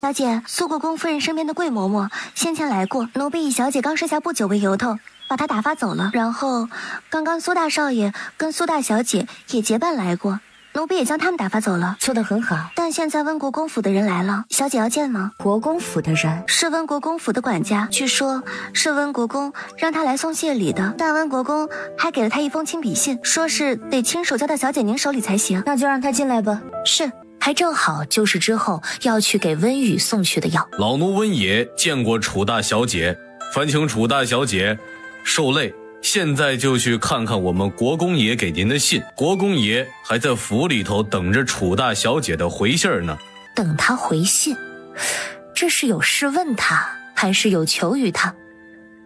小姐，苏国公夫人身边的桂嬷嬷先前来过，奴婢以小姐刚生下不久为由头，把她打发走了。然后，刚刚苏大少爷跟苏大小姐也结伴来过，奴婢也将他们打发走了。做得很好。但现在温国公府的人来了，小姐要见吗？国公府的人是温国公府的管家，据说是温国公让他来送谢礼的，但温国公还给了他一封亲笔信，说是得亲手交到小姐您手里才行。那就让他进来吧。是。还正好就是之后要去给温雨送去的药。老奴温野见过楚大小姐，烦请楚大小姐受累，现在就去看看我们国公爷给您的信。国公爷还在府里头等着楚大小姐的回信呢。等他回信，这是有事问他，还是有求于他？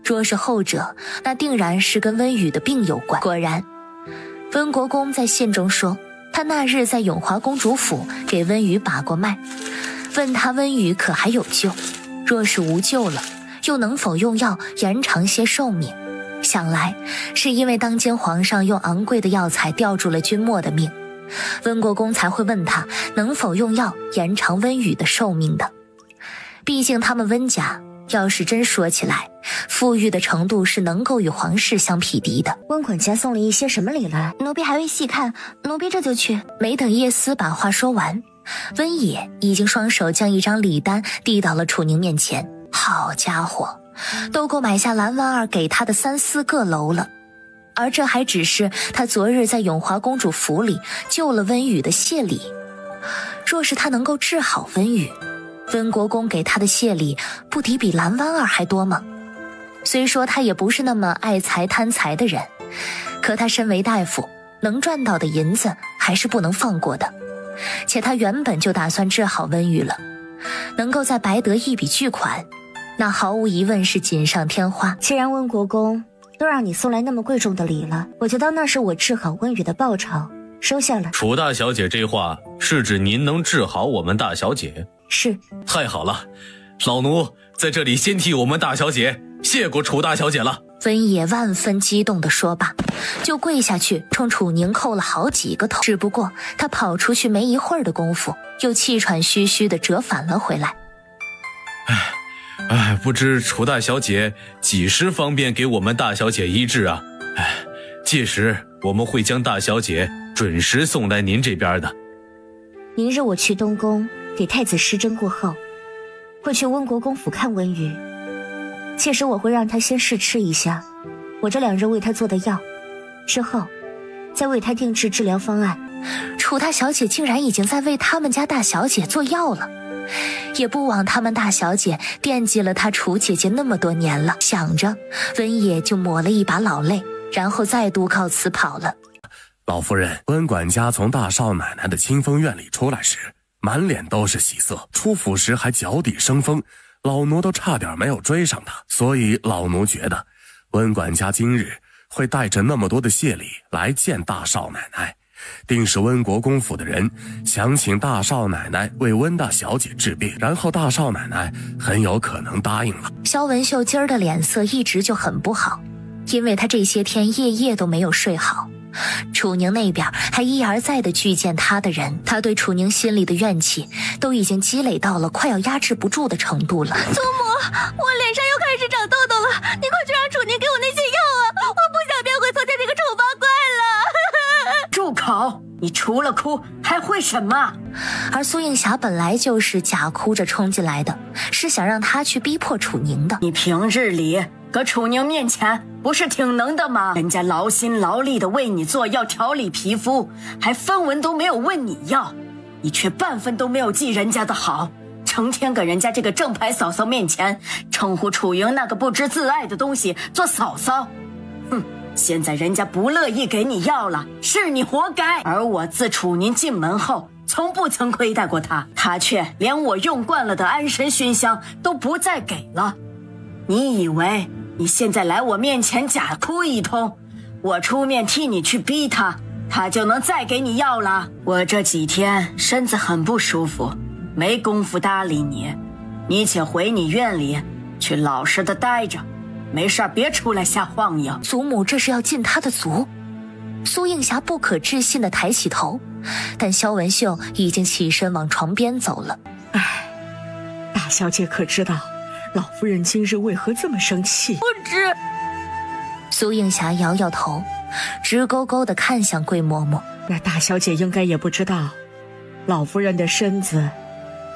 若是后者，那定然是跟温雨的病有关。果然，温国公在信中说，他那日在永华公主府给温雨把过脉，问他温雨可还有救，若是无救了，又能否用药延长些寿命。想来是因为当今皇上用昂贵的药材吊住了君莫的命，温国公才会问他能否用药延长温雨的寿命的。毕竟他们温家要是真说起来，富裕的程度是能够与皇室相匹敌的。温管家送了一些什么礼来？奴婢还未细看，奴婢这就去。没等叶思把话说完，温野已经双手将一张礼单递到了楚宁面前。好家伙，都够买下蓝婉儿给他的3、4个楼了。而这还只是他昨日在永华公主府里救了温雨的谢礼。若是他能够治好温雨，温国公给他的谢礼不敌比蓝婉儿还多吗？虽说他也不是那么爱财贪财的人，可他身为大夫，能赚到的银子还是不能放过的。且他原本就打算治好温雨了，能够再白得一笔巨款，那毫无疑问是锦上添花。既然温国公都让你送来那么贵重的礼了，我就当那是我治好温雨的报酬，收下了。楚大小姐这话是指您能治好我们大小姐？是。太好了，老奴在这里先替我们大小姐谢过楚大小姐了。温野万分激动地说罢，就跪下去冲楚宁叩了好几个头。只不过他跑出去没一会儿的功夫，又气喘吁吁地折返了回来。不知楚大小姐几时方便给我们大小姐医治啊？届时我们会将大小姐准时送来您这边的。明日我去东宫给太子施针过后，会去温国公府看温雨。届时我会让他先试吃一下我这2日为他做的药，之后再为他定制治疗方案。楚大小姐竟然已经在为他们家大小姐做药了，也不枉他们大小姐惦记了她楚姐姐那么多年了。想着，温野就抹了一把老泪，然后再度告辞跑了。老夫人，温管家从大少奶奶的清风院里出来时，满脸都是喜色，出府时还脚底生风，老奴都差点没有追上他。所以老奴觉得温管家今日会带着那么多的谢礼来见大少奶奶，定是温国公府的人想请大少奶奶为温大小姐治病，然后大少奶奶很有可能答应了。萧文秀今儿的脸色一直就很不好，因为他这些天夜夜都没有睡好。楚宁那边还一而再的拒见他的人，他对楚宁心里的怨气都已经积累到了快要压制不住的程度了。祖母，我脸上又开始长痘痘了，你快去让楚宁给我那些药啊，我不想变回从前那个丑八怪了。住口，你除了哭还会什么？而苏映霞本来就是假哭着冲进来的，是想让他去逼迫楚宁的。你平日里搁楚宁面前不是挺能的吗？人家劳心劳力的为你做药调理皮肤，还分文都没有问你要，你却半分都没有记人家的好，成天搁人家这个正牌嫂嫂面前称呼楚莹那个不知自爱的东西做嫂嫂。哼，现在人家不乐意给你药了，是你活该。而我自楚宁进门后从不曾亏待过他，他却连我用惯了的安神熏香都不再给了。你以为你现在来我面前假哭一通，我出面替你去逼他，他就能再给你药了？我这几天身子很不舒服，没工夫搭理你，你且回你院里去老实的待着，没事别出来瞎晃悠。祖母这是要进他的族？苏映霞不可置信地抬起头，但萧文秀已经起身往床边走了。小姐可知道老夫人今日为何这么生气？不知。苏映霞摇摇头，直勾勾地看向桂嬷嬷。那大小姐应该也不知道，老夫人的身子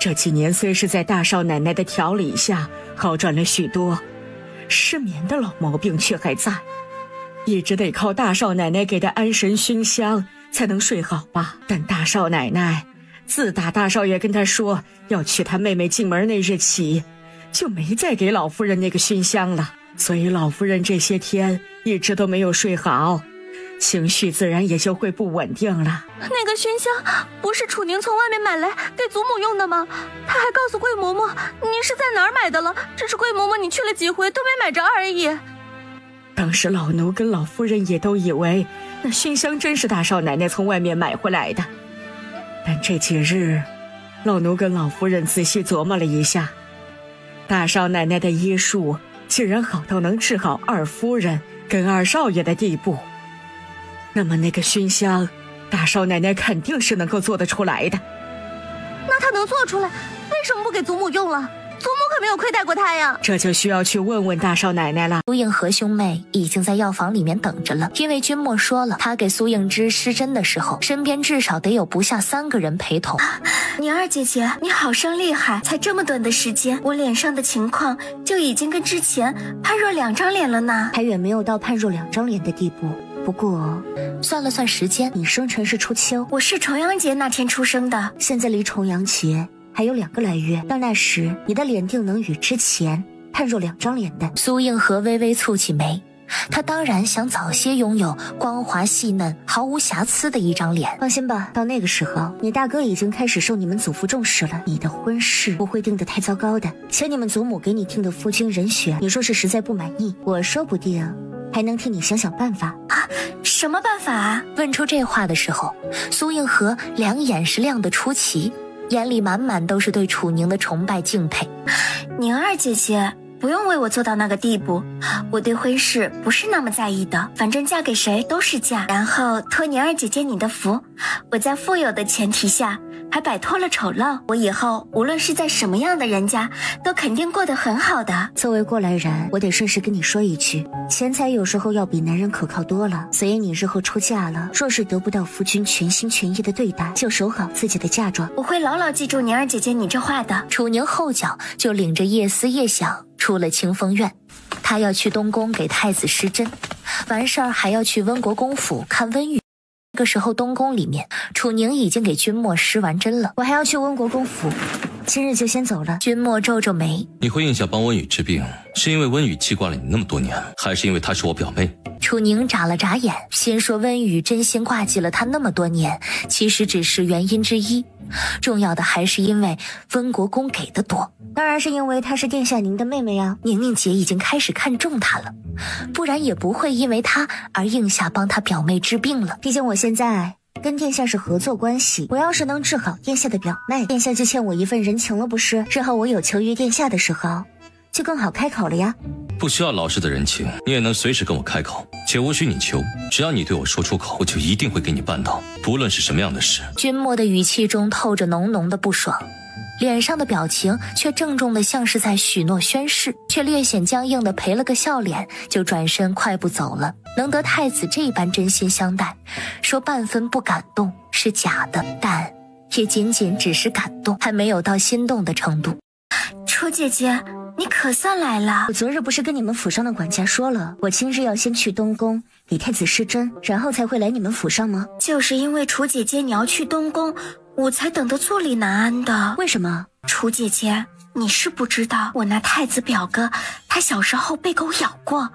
这几年虽是在大少奶奶的调理下好转了许多，失眠的老毛病却还在，一直得靠大少奶奶给的安神熏香才能睡好吧。但大少奶奶自打大少爷跟她说要娶她妹妹进门那日起，就没再给老夫人那个熏香了，所以老夫人这些天一直都没有睡好，情绪自然也就会不稳定了。那个熏香不是楚宁从外面买来给祖母用的吗？他还告诉桂嬷嬷您是在哪儿买的了，只是桂嬷嬷你去了几回都没买着而已。当时老奴跟老夫人也都以为那熏香真是大少奶奶从外面买回来的，但这几日老奴跟老夫人仔细琢磨了一下，大少奶奶的医术竟然好到能治好二夫人跟二少爷的地步，那么那个熏香大少奶奶肯定是能够做得出来的。那他能做出来，为什么不给祖母用了？祖母可没有亏待过他呀。这就需要去问问大少奶奶了。苏映和兄妹已经在药房里面等着了，因为君莫说了，他给苏映之施针的时候，身边至少得有不下3个人陪同。宁儿姐姐，你好生厉害，才这么短的时间，我脸上的情况就已经跟之前判若2张脸了呢。还远没有到判若2张脸的地步。不过算了算时间，你生辰是初秋，我是重阳节那天出生的，现在离重阳节还有2个来月，到那时你的脸定能与之前判若2张脸的。苏映和微微蹙起眉，她当然想早些拥有光滑细嫩毫无瑕疵的一张脸。放心吧，到那个时候你大哥已经开始受你们祖父重视了，你的婚事不会定得太糟糕的。且你们祖母给你定的夫君人选，你说是实在不满意，我说不定还能替你想想办法啊。什么办法啊？问出这话的时候，苏映和2眼是亮得出奇，眼里满满都是对楚宁的崇拜敬佩。宁儿姐姐不用为我做到那个地步，我对婚事不是那么在意的，反正嫁给谁都是嫁。然后托宁儿姐姐你的福，我在富有的前提下还摆脱了丑陋，我以后无论是在什么样的人家都肯定过得很好的。作为过来人，我得顺势跟你说一句，钱财有时候要比男人可靠多了，所以你日后出嫁了，若是得不到夫君全心全意的对待，就守好自己的嫁妆。我会牢牢记住宁儿姐姐你这话的。楚宁后脚就领着叶思叶想出了清风院，他要去东宫给太子施针，完事儿还要去温国公府看温玉。这个时候东宫里面，楚宁已经给君莫施完针了。我还要去温国公府，今日就先走了。君莫皱皱眉，你回应下帮温雨治病，是因为温雨记挂了你那么多年，还是因为她是我表妹？楚宁眨了眨眼，心说温雨真心挂记了他那么多年，其实只是原因之一，重要的还是因为温国公给的多。当然是因为她是殿下您的妹妹啊。宁宁姐已经开始看重她了，不然也不会因为她而应下帮她表妹治病了。毕竟我现在跟殿下是合作关系，我要是能治好殿下的表妹，殿下就欠我一份人情了不是？日后我有求于殿下的时候就更好开口了呀。不需要老师的人情，你也能随时跟我开口，且无需你求，只要你对我说出口，我就一定会给你办到，不论是什么样的事。君莫的语气中透着浓浓的不爽，脸上的表情却郑重的像是在许诺宣誓，却略显僵硬的赔了个笑脸，就转身快步走了。能得太子这般真心相待，说半分不感动是假的，但也仅仅只是感动，还没有到心动的程度。楚姐姐你可算来了。我昨日不是跟你们府上的管家说了，我今日要先去东宫给太子施针，然后才会来你们府上吗？就是因为楚姐姐你要去东宫，我才等得坐立难安的。为什么？楚姐姐你是不知道，我那太子表哥他小时候被狗咬过，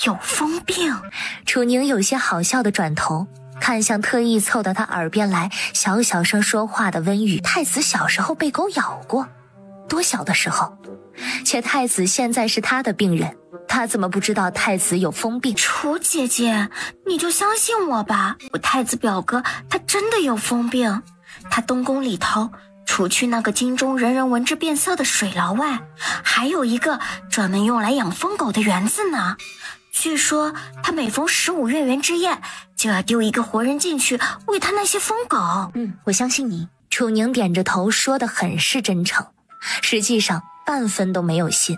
有疯病。楚宁有些好笑的转头看向特意凑到他耳边来小小声说话的温玉。太子小时候被狗咬过？多小的时候？且太子现在是他的病人，他怎么不知道太子有疯病？楚姐姐你就相信我吧，我太子表哥他真的有疯病。他东宫里头除去那个京中人人闻之变色的水牢外，还有一个专门用来养疯狗的园子呢。据说他每逢15月圆之夜就要丢一个活人进去喂他那些疯狗。我相信你。楚宁点着头说得很是真诚，实际上半分都没有信，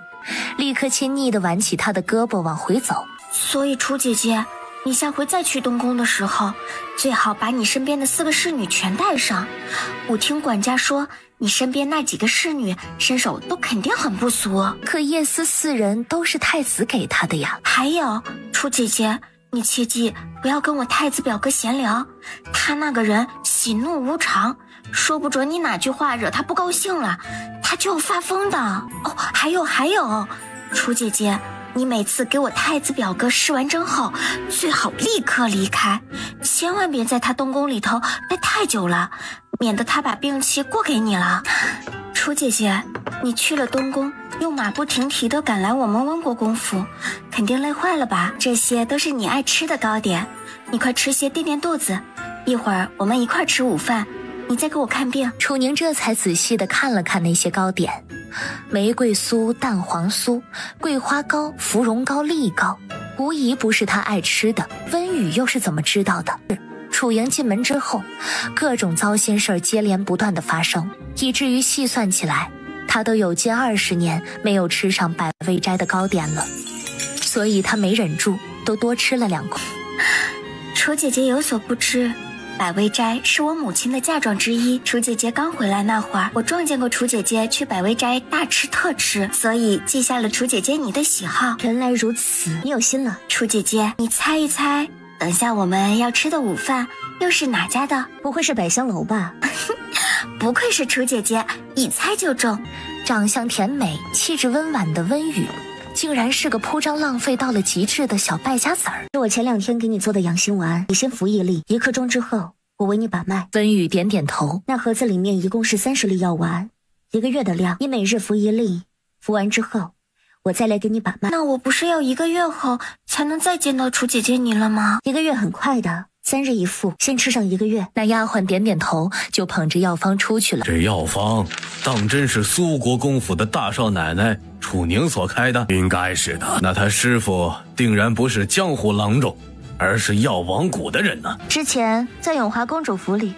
立刻亲昵地挽起他的胳膊往回走。所以楚姐姐，你下回再去东宫的时候，最好把你身边的4个侍女全带上。我听管家说，你身边那几个侍女身手都肯定很不俗。可叶思4人都是太子给他的呀。还有，楚姐姐，你切记不要跟我太子表哥闲聊，他那个人喜怒无常，说不准你哪句话惹他不高兴了，他就要发疯的。哦，还有，楚姐姐，你每次给我太子表哥施完针后，最好立刻离开，千万别在他东宫里头待太久了，免得他把病气过给你了。楚姐姐，你去了东宫，又马不停蹄地赶来我们温国公府，肯定累坏了吧？这些都是你爱吃的糕点，你快吃些垫垫肚子，一会儿我们一块吃午饭，你再给我看病。楚宁这才仔细地看了看那些糕点，玫瑰酥、蛋黄酥、桂花糕、芙蓉糕、栗糕，无疑不是他爱吃的。温雨又是怎么知道的？楚莹进门之后，各种糟心事儿接连不断的发生，以至于细算起来，他都有近20年没有吃上百味斋的糕点了，所以他没忍住，都多吃了2块。楚姐姐有所不知，百味斋是我母亲的嫁妆之一。楚姐姐刚回来那会儿，我撞见过楚姐姐去百味斋大吃特吃，所以记下了楚姐姐你的喜好。原来如此，你有心了。楚姐姐，你猜一猜，等下我们要吃的午饭又是哪家的？不会是百香楼吧？不愧是楚姐姐，一猜就中。长相甜美、气质温婉的温雨，竟然是个铺张浪费到了极致的小败家子儿。是我前2天给你做的养心丸，你先服1粒，1刻钟之后我为你把脉。温雨点点头。那盒子里面一共是30粒药丸，1个月的量，你每日服1粒，服完之后我再来给你把脉。那我不是要1个月后才能再见到楚姐姐你了吗？1个月很快的，3日1副，先吃上1个月。那丫鬟点点头，就捧着药方出去了。这药方当真是苏国公府的大少奶奶楚宁所开的？应该是的。那他师傅定然不是江湖郎中，而是药王谷的人呢。之前在永华公主府里，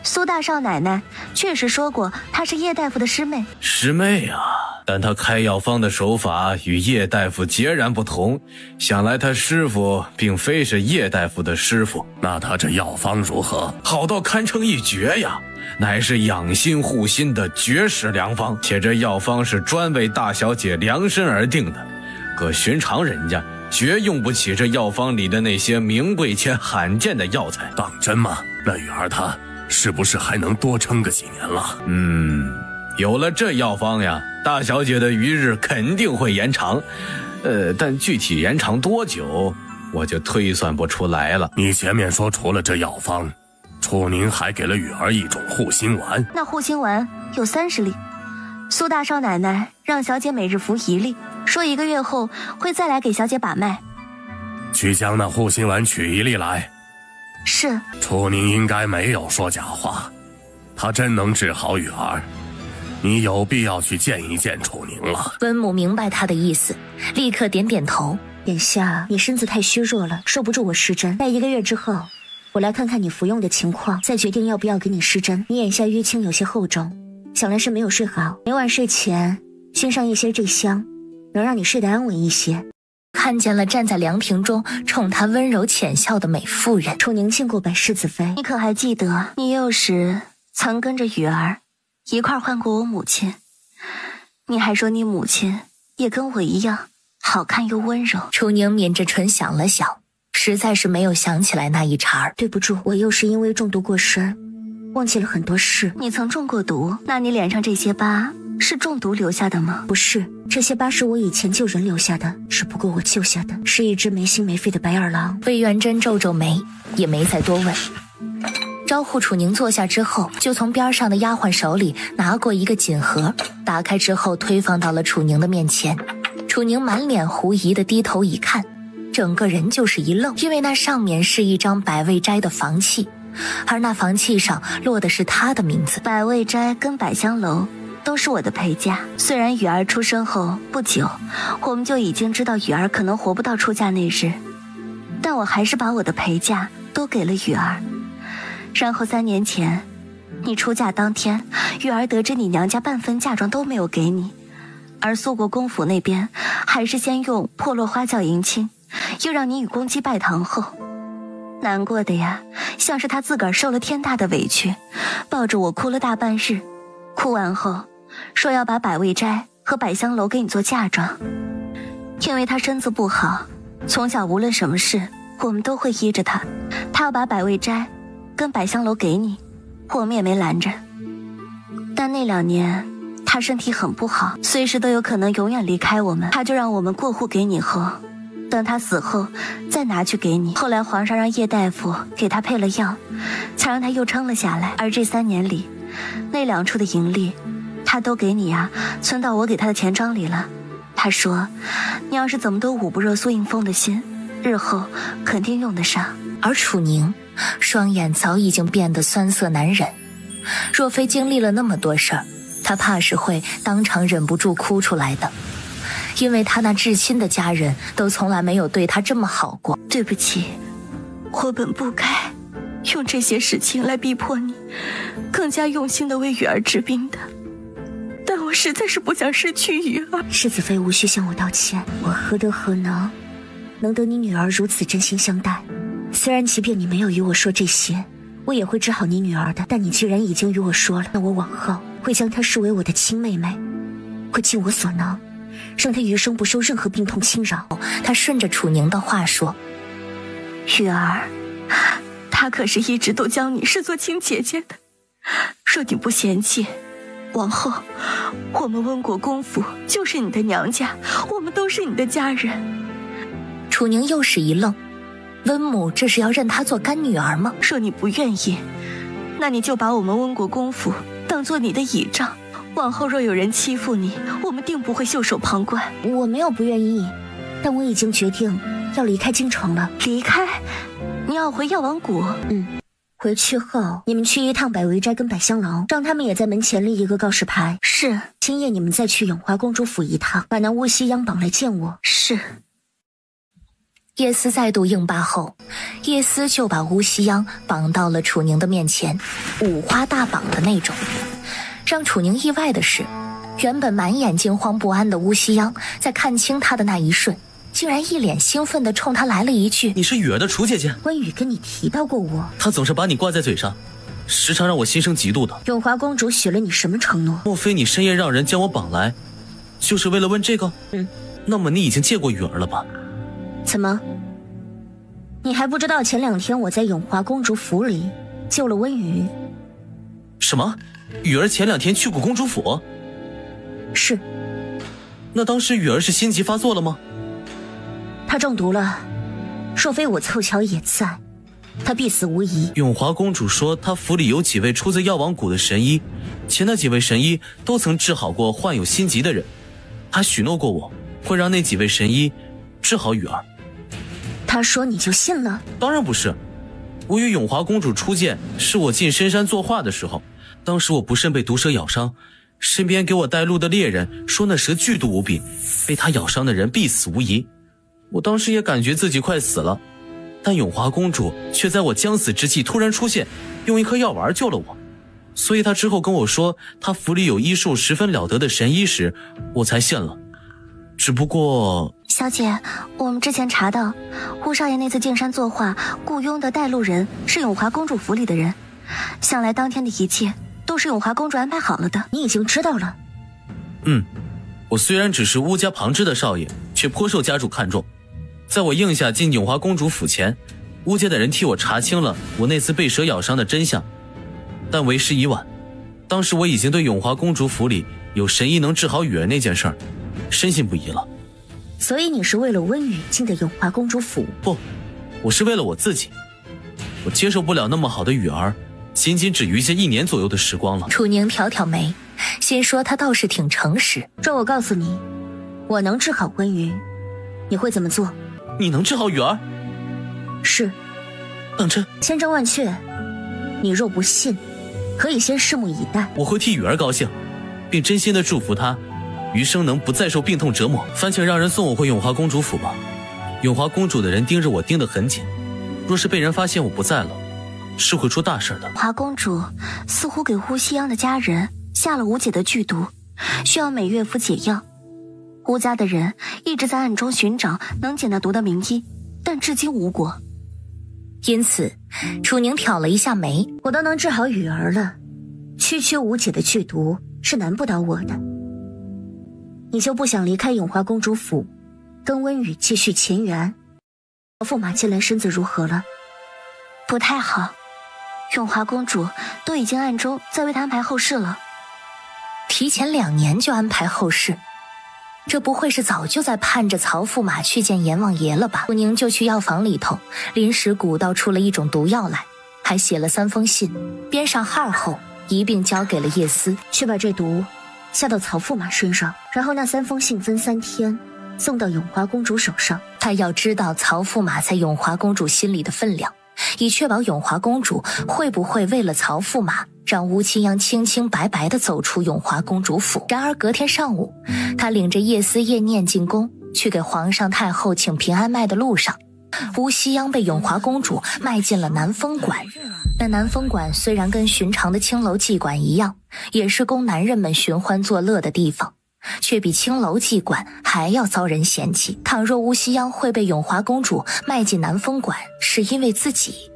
苏大少奶奶确实说过她是叶大夫的师妹。师妹啊，但他开药方的手法与叶大夫截然不同，想来他师傅并非是叶大夫的师傅。那他这药方如何？好到堪称一绝呀，乃是养心护心的绝世良方，且这药方是专为大小姐量身而定的，搁寻常人家绝用不起这药方里的那些名贵且罕见的药材。当真吗？那雨儿她是不是还能多撑个几年了？有了这药方呀，大小姐的余日肯定会延长，但具体延长多久，我就推算不出来了。你前面说除了这药方，楚宁还给了雨儿一种护心丸。那护心丸有30粒，苏大少奶奶让小姐每日服1粒，说1个月后会再来给小姐把脉。去将那护心丸取1粒来。是。楚宁应该没有说假话，他真能治好雨儿。你有必要去见一见楚宁了。温母明白他的意思，立刻点点头。眼下你身子太虚弱了，受不住我施针。待1个月之后，我来看看你服用的情况，再决定要不要给你施针。你眼下淤青有些厚重，想来是没有睡好。每晚睡前熏上一些这香，能让你睡得安稳一些。看见了站在凉亭中冲他温柔浅笑的美妇人。楚宁见过百世子妃，你可还记得你幼时曾跟着雨儿一块换过我母亲？你还说你母亲也跟我一样好看又温柔。楚宁抿着唇想了想，实在是没有想起来那一茬儿。对不住，我幼时因为中毒过身，忘记了很多事。你曾中过毒？那你脸上这些疤是中毒留下的吗？不是，这些疤是我以前救人留下的，只不过我救下的是一只没心没肺的白眼狼。魏元贞皱皱眉，也没再多问。招呼楚宁坐下之后，就从边上的丫鬟手里拿过一个锦盒，打开之后推放到了楚宁的面前。楚宁满脸狐疑的低头一看，整个人就是一愣，因为那上面是一张百味斋的房契，而那房契上落的是他的名字。百味斋跟百香楼都是我的陪嫁。虽然雨儿出生后不久，我们就已经知道雨儿可能活不到出嫁那日，但我还是把我的陪嫁都给了雨儿。然后3年前，你出嫁当天，雨儿得知你娘家半分嫁妆都没有给你，而苏国公府那边还是先用破落花轿迎亲，又让你与公姬拜堂后，难过的呀，像是他自个儿受了天大的委屈，抱着我哭了大半日，哭完后说要把百味斋和百香楼给你做嫁妆，因为他身子不好，从小无论什么事我们都会依着他，他要把百味斋跟百香楼给你，我们也没拦着。但那2年他身体很不好，随时都有可能永远离开我们，他就让我们过户给你后，等他死后再拿去给你。后来皇上让叶大夫给他配了药，才让他又撑了下来。而这3年里，那2处的盈利他都给你啊，存到我给他的钱庄里了。他说你要是怎么都捂不热苏应风的心，日后肯定用得上。而楚宁双眼早已经变得酸涩难忍，若非经历了那么多事儿，他怕是会当场忍不住哭出来的，因为他那至亲的家人都从来没有对他这么好过。对不起，我本不该用这些事情来逼迫你更加用心的为雨儿治病的，但我实在是不想失去雨儿。世子妃无需向我道歉，我何德何能得你女儿如此真心相待？虽然即便你没有与我说这些，我也会治好你女儿的，但你既然已经与我说了，那我往后会将她视为我的亲妹妹，会尽我所能让她余生不受任何病痛侵扰。他顺着楚宁的话说，雨儿，她可是一直都将你视作亲姐姐的，若你不嫌弃，往后我们温国公府就是你的娘家，我们都是你的家人。楚宁又是一愣，温母这是要认她做干女儿吗？若你不愿意，那你就把我们温国公府当做你的倚仗，往后若有人欺负你，我们定不会袖手旁观。我没有不愿意，但我已经决定要离开京城了。离开？你要回药王谷？回去后你们去一趟百味斋跟百香楼，让他们也在门前立一个告示牌。是。今夜你们再去永华公主府一趟，把那乌西央绑来见我。是。叶思再度应罢后，叶思就把乌西央绑到了楚宁的面前，五花大绑的那种。让楚宁意外的是，原本满眼惊慌不安的乌西央，在看清他的那一瞬，竟然一脸兴奋地冲他来了一句：“你是雨儿的楚姐姐。”温雨跟你提到过我，她总是把你挂在嘴上，时常让我心生嫉妒的。永华公主许了你什么承诺？莫非你深夜让人将我绑来，就是为了问这个？那么你已经见过雨儿了吧？怎么？你还不知道前2天我在永华公主府里救了温雨？什么？雨儿前2天去过公主府？是。那当时雨儿是心急发作了吗？她中毒了，若非我凑巧也在，她必死无疑。永华公主说她府里有几位出自药王谷的神医，且那几位神医都曾治好过患有心疾的人，她许诺过我会让那几位神医治好雨儿。她说你就信了？当然不是，我与永华公主初见是我进深山作画的时候，当时我不慎被毒蛇咬伤，身边给我带路的猎人说那蛇剧毒无比，被他咬伤的人必死无疑。我当时也感觉自己快死了，但永华公主却在我将死之际突然出现，用一颗药丸救了我。所以她之后跟我说她府里有医术十分了得的神医时，我才信了。只不过小姐，我们之前查到乌少爷那次进山作画雇佣的带路人是永华公主府里的人，想来当天的一切都是永华公主安排好了的。你已经知道了？我虽然只是乌家旁支的少爷，却颇受家主看重。在我应下进永华公主府前，乌家的人替我查清了我那次被蛇咬伤的真相，但为时已晚。当时我已经对永华公主府里有神医能治好雨儿那件事儿深信不疑了。所以你是为了温雨进的永华公主府？不，我是为了我自己。我接受不了那么好的雨儿仅仅只余下1年左右的时光了。楚宁挑挑眉，心说他倒是挺诚实。若我告诉你我能治好温雨，你会怎么做？你能治好雨儿？是。等着。千真万确，你若不信，可以先拭目以待。我会替雨儿高兴，并真心的祝福她余生能不再受病痛折磨。烦请让人送我回永华公主府吧。永华公主的人盯着我盯得很紧，若是被人发现我不在了，是会出大事的。华公主似乎给乌西央的家人下了无解的剧毒，需要每月服解药，乌家的人一直在暗中寻找能解那毒的名医，但至今无果。因此，楚宁挑了一下眉：“我都能治好雨儿了，区区无解的剧毒是难不倒我的。你就不想离开永华公主府，跟温雨继续前缘？驸马近来身子如何了？”“不太好，永华公主都已经暗中在为她安排后事了。”提前2年就安排后事，这不会是早就在盼着曹驸马去见阎王爷了吧？楚宁就去药房里头临时鼓捣出了一种毒药来，还写了3封信，编上号后一并交给了叶思，去把这毒下到曹驸马身上，然后那3封信分3天送到永华公主手上。他要知道曹驸马在永华公主心里的分量，以确保永华公主会不会为了曹驸马让乌青阳清清白白地走出永华公主府。然而隔天上午，他领着叶思叶念进宫去给皇上太后请平安脉的路上，乌西央被永华公主卖进了南风馆。那南风馆虽然跟寻常的青楼妓馆一样，也是供男人们寻欢作乐的地方，却比青楼妓馆还要遭人嫌弃。倘若乌西央会被永华公主卖进南风馆是因为自己，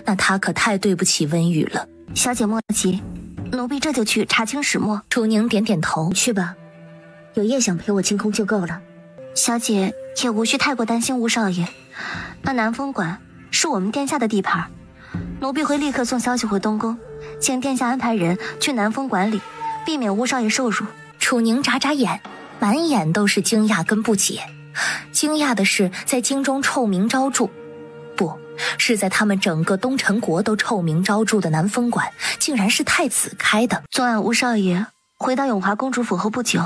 那他可太对不起温雨了。小姐莫急，奴婢这就去查清始末。楚宁点点头，去吧，有叶想陪我清空就够了。小姐也无需太过担心乌少爷，那南风馆是我们殿下的地盘，奴婢会立刻送消息回东宫，请殿下安排人去南风馆里，避免乌少爷受辱。楚宁眨眨眼，满眼都是惊讶跟不解。惊讶的是，在京中臭名昭著，不是在他们整个东陈国都臭名昭著的南风馆，竟然是太子开的。昨晚乌少爷回到永华公主府后不久，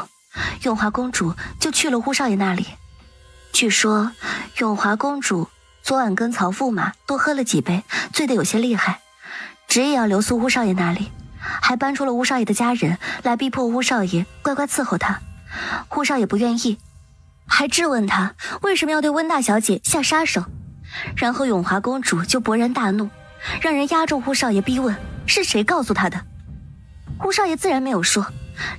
永华公主就去了乌少爷那里。据说永华公主昨晚跟曹驸马多喝了几杯，醉得有些厉害，执意要留宿乌少爷那里，还搬出了乌少爷的家人来逼迫乌少爷乖乖伺候他。乌少爷不愿意，还质问他为什么要对温大小姐下杀手。然后永华公主就勃然大怒，让人压住乌少爷逼问是谁告诉他的。乌少爷自然没有说。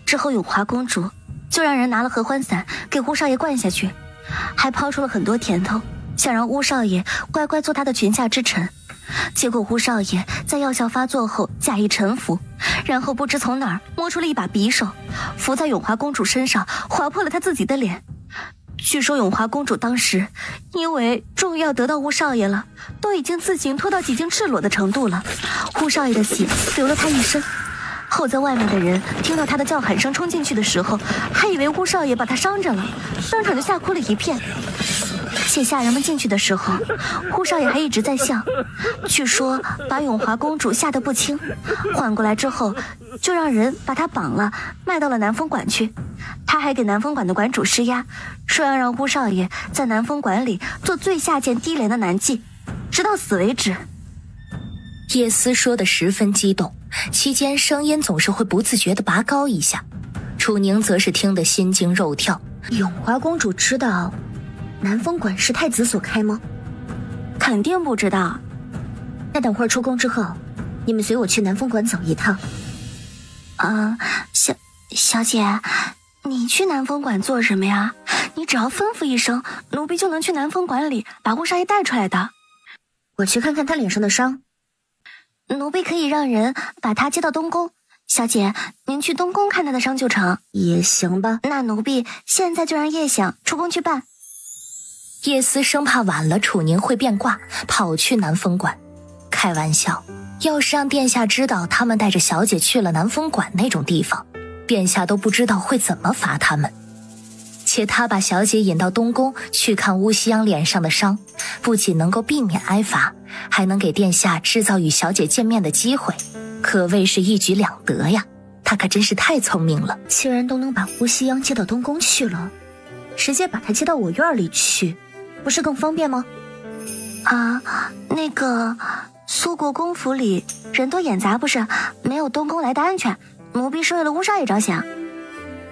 之后永华公主就让人拿了合欢散给乌少爷灌下去，还抛出了很多甜头，想让乌少爷乖乖做他的裙下之臣。结果乌少爷在药效发作后假意臣服，然后不知从哪儿摸出了一把匕首，伏在永华公主身上，划破了她自己的脸。据说永华公主当时因为终于要得到乌少爷了，都已经自行脱到几近赤裸的程度了，乌少爷的血流了她一身。后在外面的人听到她的叫喊声冲进去的时候，还以为乌少爷把她伤着了，当场就吓哭了一片。且下人们进去的时候，乌少爷还一直在笑，据说把永华公主吓得不轻，缓过来之后就让人把她绑了卖到了南风馆去。他还给南风馆的馆主施压，说要让乌少爷在南风馆里做最下贱低廉的男妓，直到死为止。叶思说得十分激动，期间声音总是会不自觉地拔高一下。楚宁则是听得心惊肉跳。永华公主知道南风馆是太子所开吗？肯定不知道。那等会儿出宫之后，你们随我去南风馆走一趟。小姐，你去南风馆做什么呀？你只要吩咐一声，奴婢就能去南风馆里把乌少爷带出来的。我去看看他脸上的伤。奴婢可以让人把他接到东宫。小姐，您去东宫看他的伤就成。也行吧。那奴婢现在就让叶想出宫去办。叶思生怕晚了楚宁会变卦，跑去南风馆。开玩笑，要是让殿下知道他们带着小姐去了南风馆那种地方，殿下都不知道会怎么罚他们。且他把小姐引到东宫去看乌西央脸上的伤，不仅能够避免挨罚，还能给殿下制造与小姐见面的机会，可谓是一举两得呀。他可真是太聪明了。既然都能把乌西央接到东宫去了，直接把他接到我院里去，不是更方便吗？那个苏国公府里人多眼杂，不是没有东宫来的安全，奴婢是为了乌少爷着想。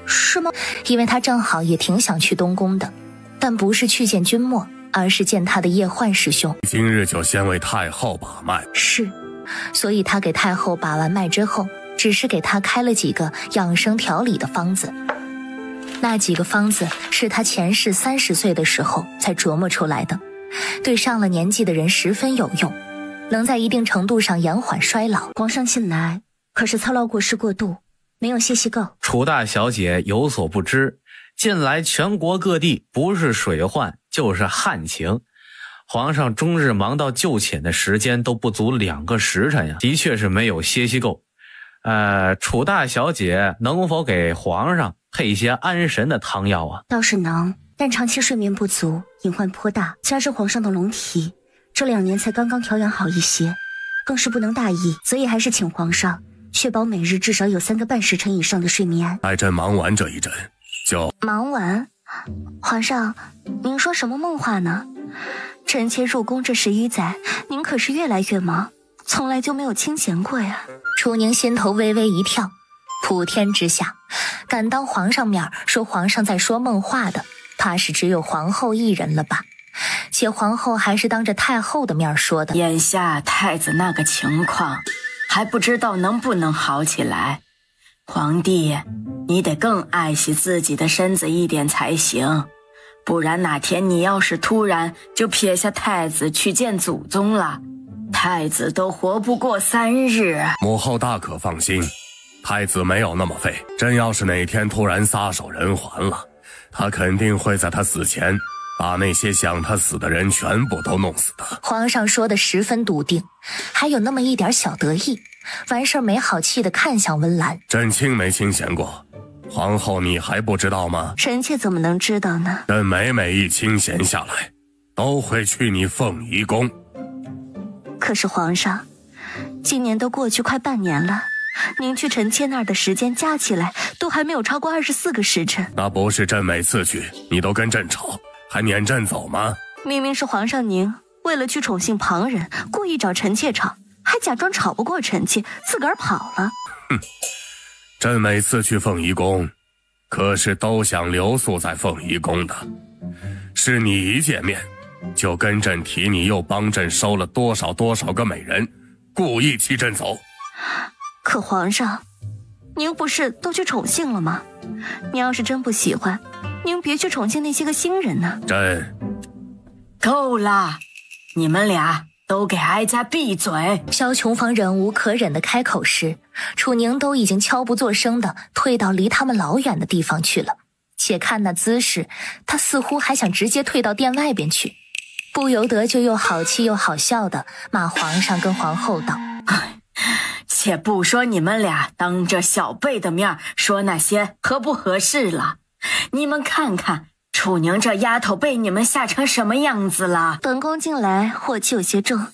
是吗？因为他正好也挺想去东宫的，但不是去见君莫，而是见他的叶焕师兄。今日就先为太后把脉。是，所以他给太后把完脉之后，只是给他开了几个养生调理的方子。那几个方子是他前世30岁的时候才琢磨出来的，对上了年纪的人十分有用，能在一定程度上延缓衰老。皇上近来可是操劳过事过度，没有歇息够。楚大小姐有所不知，近来全国各地不是水患就是旱情，皇上终日忙到就寝的时间都不足2个时辰呀，的确是没有歇息够。楚大小姐能否给皇上配一些安神的汤药啊？倒是能，但长期睡眠不足，隐患颇大，加之皇上的龙体这2年才刚刚调养好一些，更是不能大意，所以还是请皇上确保每日至少有3个半时辰以上的睡眠。待朕忙完这一阵就忙完？皇上，您说什么梦话呢？臣妾入宫这10余载，您可是越来越忙，从来就没有清闲过呀。楚宁心头微微一跳，普天之下，敢当皇上面说皇上在说梦话的，怕是只有皇后一人了吧？且皇后还是当着太后的面说的。眼下太子那个情况，还不知道能不能好起来。皇帝，你得更爱惜自己的身子一点才行，不然哪天你要是突然就撇下太子去见祖宗了，太子都活不过3日。母后大可放心，太子没有那么废，朕要是哪天突然撒手人寰了，他肯定会在他死前把那些想他死的人全部都弄死的。皇上说的十分笃定，还有那么一点小得意，完事没好气的看向温岚。朕清没清闲过，皇后你还不知道吗？臣妾怎么能知道呢？朕每一清闲下来，都会去你凤仪宫。可是皇上，今年都过去快半年了，您去臣妾那儿的时间加起来都还没有超过24个时辰。那不是朕每次去你都跟朕吵，还撵朕走吗？明明是皇上您为了去宠幸旁人，故意找臣妾吵，还假装吵不过臣妾，自个儿跑了。哼，朕每次去凤仪宫，可是都想留宿在凤仪宫的。是你一见面就跟朕提你又帮朕收了多少个美人，故意气朕走。可皇上，您不是都去宠幸了吗？您要是真不喜欢，您别去宠幸那些个新人呢。朕够了，你们俩都给哀家闭嘴！萧琼芳忍无可忍的开口时，楚宁都已经悄不作声的退到离他们老远的地方去了。且看那姿势，他似乎还想直接退到殿外边去，不由得就又好气又好笑的骂皇上跟皇后道：且不说你们俩当着小辈的面说那些合不合适了，你们看看楚宁这丫头被你们吓成什么样子了？本宫近来火气有些重，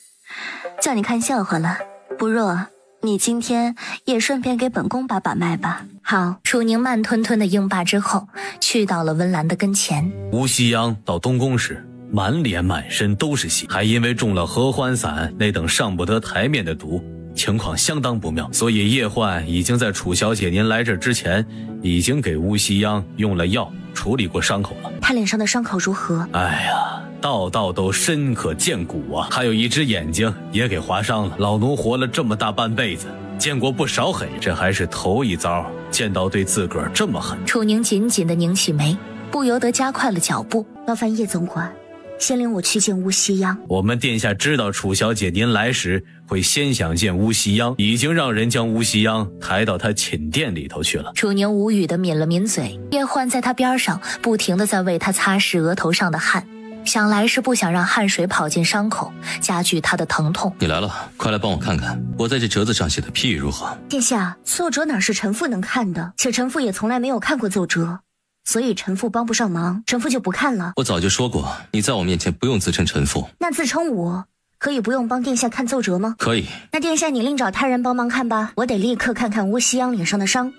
叫你看笑话了。不若你今天也顺便给本宫把把脉吧。好。楚宁慢吞吞的应罢之后，去到了温岚的跟前。吴西央到东宫时，满脸满身都是血，还因为中了合欢散那等上不得台面的毒，情况相当不妙，所以叶焕已经在楚小姐您来这之前，已经给吴西央用了药处理过伤口了。他脸上的伤口如何？哎呀，道道都深可见骨啊，还有一只眼睛也给划伤了。老奴活了这么大半辈子，见过不少狠人，这还是头一遭见到对自个儿这么狠。楚宁紧紧地拧起眉，不由得加快了脚步。劳烦叶总管先领我去见乌西央。我们殿下知道楚小姐您来时会先想见乌西央，已经让人将乌西央抬到他寝殿里头去了。楚宁无语地抿了抿嘴，叶焕在他边上不停地在为他擦拭额头上的汗，想来是不想让汗水跑进伤口，加剧他的疼痛。你来了，快来帮我看看我在这折子上写的批语如何。殿下，奏折哪是臣妇能看的，且臣妇也从来没有看过奏折，所以臣妇帮不上忙，臣妇就不看了。我早就说过，你在我面前不用自称臣妇。那自称我可以不用帮殿下看奏折吗？可以。那殿下你另找他人帮忙看吧，我得立刻看看乌西央脸上的伤。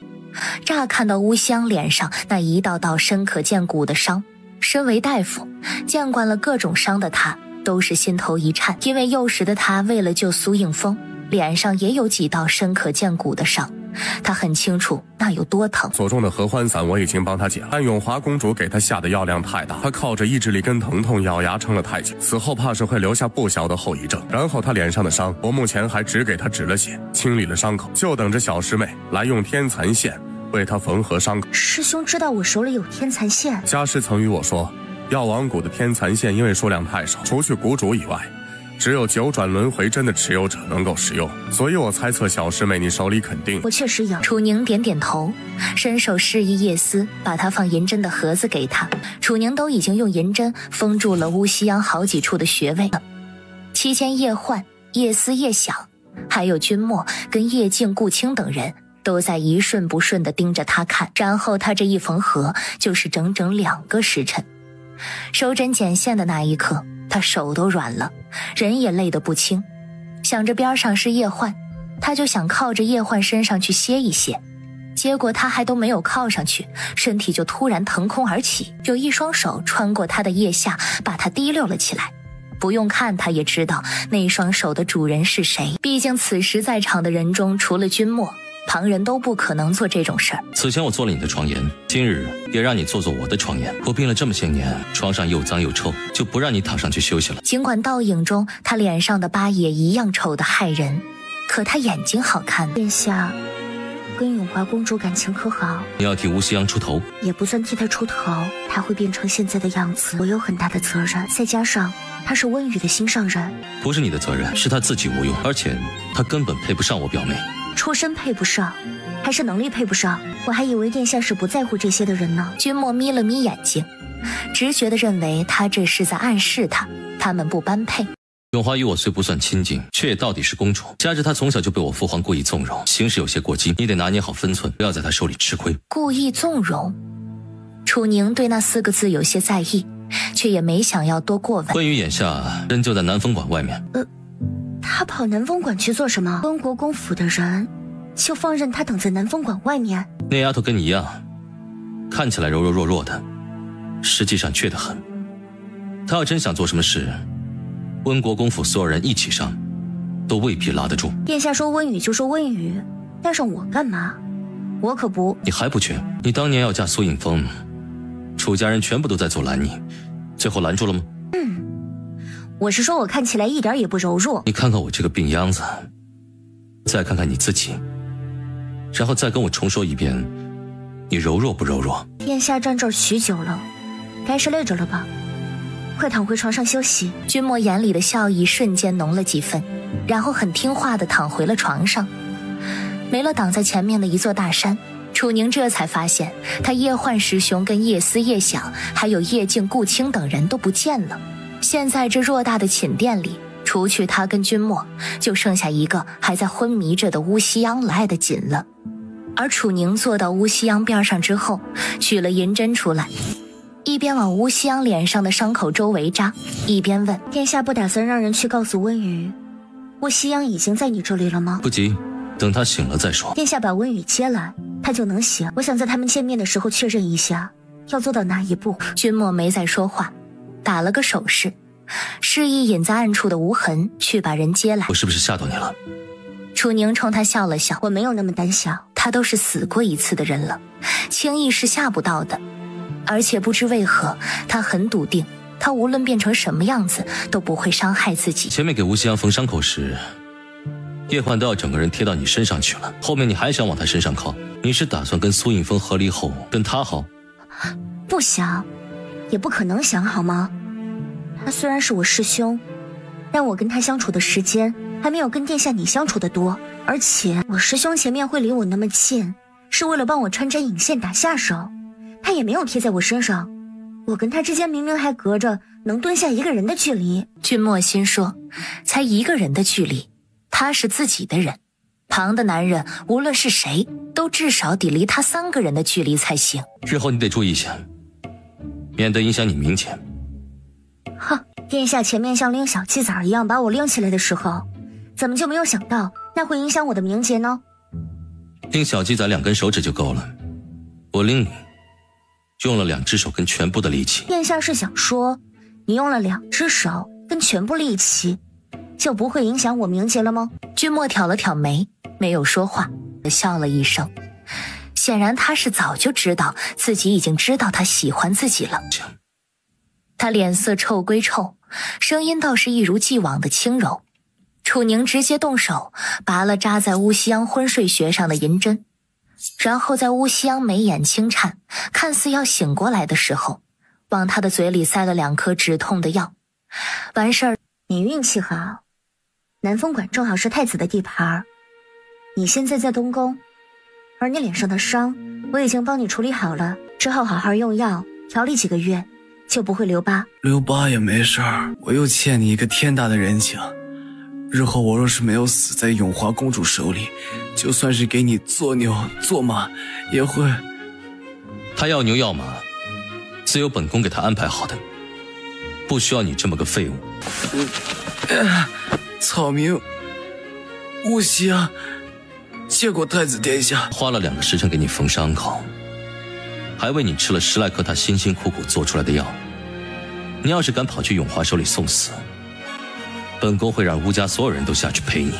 乍看到乌西央脸上那一道道深可见骨的伤，身为大夫，见惯了各种伤的他都是心头一颤，因为幼时的他为了救苏应风，脸上也有几道深可见骨的伤，他很清楚那有多疼。所中的合欢散我已经帮他解了，但永华公主给他下的药量太大，他靠着意志力跟疼痛咬牙撑了太久，此后怕是会留下不小的后遗症。然后他脸上的伤，我目前还只给他止了血，清理了伤口，就等着小师妹来用天蚕线为他缝合伤口。师兄知道我手里有天蚕线，家师曾与我说，药王谷的天蚕线因为数量太少，除去谷主以外，只有9转轮回针的持有者能够使用，所以我猜测小师妹你手里肯定……我确实有。楚宁点点头，伸手示意叶思把他放银针的盒子给他。楚宁都已经用银针封住了乌西央好几处的穴位了。期间叶焕、叶思、叶想，还有君莫跟叶静、顾青等人都在一瞬不瞬地盯着他看，然后他这一缝合就是整整2个时辰。收针剪线的那一刻，他手都软了，人也累得不轻。想着边上是叶焕，他就想靠着叶焕身上去歇一歇，结果他还都没有靠上去，身体就突然腾空而起，有一双手穿过他的腋下，把他提溜了起来。不用看他也知道那双手的主人是谁，毕竟此时在场的人中除了君莫，旁人都不可能做这种事儿。此前我做了你的床沿，今日也让你做做我的床沿。我病了这么些年，床上又脏又臭，就不让你躺上去休息了。尽管倒影中他脸上的疤也一样丑得骇人，可他眼睛好看。殿下跟永华公主感情可好？你要替乌西央出头？也不算替她出头，她会变成现在的样子，我有很大的责任。再加上她是温雨的心上人，不是你的责任，是她自己无用，而且她根本配不上我表妹。出身配不上，还是能力配不上？我还以为殿下是不在乎这些的人呢。君莫眯了眯眼睛，直觉地认为他这是在暗示他们不般配。永华与我虽不算亲近，却也到底是公主，加之她从小就被我父皇故意纵容，行事有些过激，你得拿捏好分寸，不要在她手里吃亏。故意纵容？楚宁对那4个字有些在意，却也没想要多过问。温雨眼下人就在南风馆外面。他跑南风馆去做什么？温国公府的人就放任他等在南风馆外面？那丫头跟你一样，看起来柔柔弱弱的，实际上倔得很。她要真想做什么事，温国公府所有人一起上，都未必拉得住。殿下说温雨就说温雨，带上我干嘛？我可不。你还不缺？你当年要嫁苏应风，楚家人全部都在阻拦你，最后拦住了吗？我是说我看起来一点也不柔弱。你看看我这个病秧子，再看看你自己，然后再跟我重说一遍，你柔弱不柔弱？殿下站这儿许久了，该是累着了吧？快躺回床上休息。君莫眼里的笑意瞬间浓了几分，然后很听话地躺回了床上。没了挡在前面的一座大山，楚宁这才发现他叶焕师兄跟叶思、叶想还有叶静、顾青等人都不见了。现在这偌大的寝殿里，除去他跟君莫，就剩下一个还在昏迷着的乌西央了，爱得紧了。而楚宁坐到乌西央边上之后，取了银针出来，一边往乌西央脸上的伤口周围扎，一边问：殿下不打算让人去告诉温雨，乌西央已经在你这里了吗？不急，等他醒了再说。殿下把温雨接来，他就能醒。我想在他们见面的时候确认一下，要做到哪一步。君莫没再说话，打了个手势，示意隐在暗处的无痕去把人接来。我是不是吓到你了？楚宁冲他笑了笑，我没有那么胆小，他都是死过一次的人了，轻易是吓不到的。而且不知为何，他很笃定，他无论变成什么样子都不会伤害自己。前面给吴西阳缝伤口时，叶焕都要整个人贴到你身上去了，后面你还想往他身上靠？你是打算跟苏应风和离后跟他好？不想，也不可能想，好吗？他虽然是我师兄，但我跟他相处的时间还没有跟殿下你相处的多，而且我师兄前面会离我那么近，是为了帮我穿针引线打下手，他也没有贴在我身上，我跟他之间明明还隔着能蹲下一个人的距离。君莫心说，才一个人的距离，他是自己的人，旁的男人无论是谁，都至少得离他3个人的距离才行。日后你得注意一下，免得影响你名节。哼，殿下前面像拎小鸡仔一样把我拎起来的时候，怎么就没有想到那会影响我的名节呢？拎小鸡仔2根手指就够了，我拎你用了2只手跟全部的力气。殿下是想说你用了2只手跟全部力气就不会影响我名节了吗？君莫挑了挑眉，没有说话，笑了一声。显然他是早就知道自己已经知道他喜欢自己了。他脸色臭归臭，声音倒是一如既往的轻柔。楚宁直接动手拔了扎在乌西央昏睡穴上的银针，然后在乌西央眉眼轻颤，看似要醒过来的时候，往他的嘴里塞了2颗止痛的药。完事儿，你运气好，南风馆正好是太子的地盘，你现在在东宫，而你脸上的伤我已经帮你处理好了，之后好好用药调理几个月，就不会留疤。留疤也没事儿，我又欠你一个天大的人情。日后我若是没有死在永华公主手里，就算是给你做牛做马，也会。他要牛要马，自有本宫给他安排好的，不需要你这么个废物。草民乌西啊，谢过太子殿下。花了2个时辰给你缝伤口，还为你吃了10来颗他辛辛苦苦做出来的药。你要是敢跑去永华手里送死，本宫会让乌家所有人都下去陪你。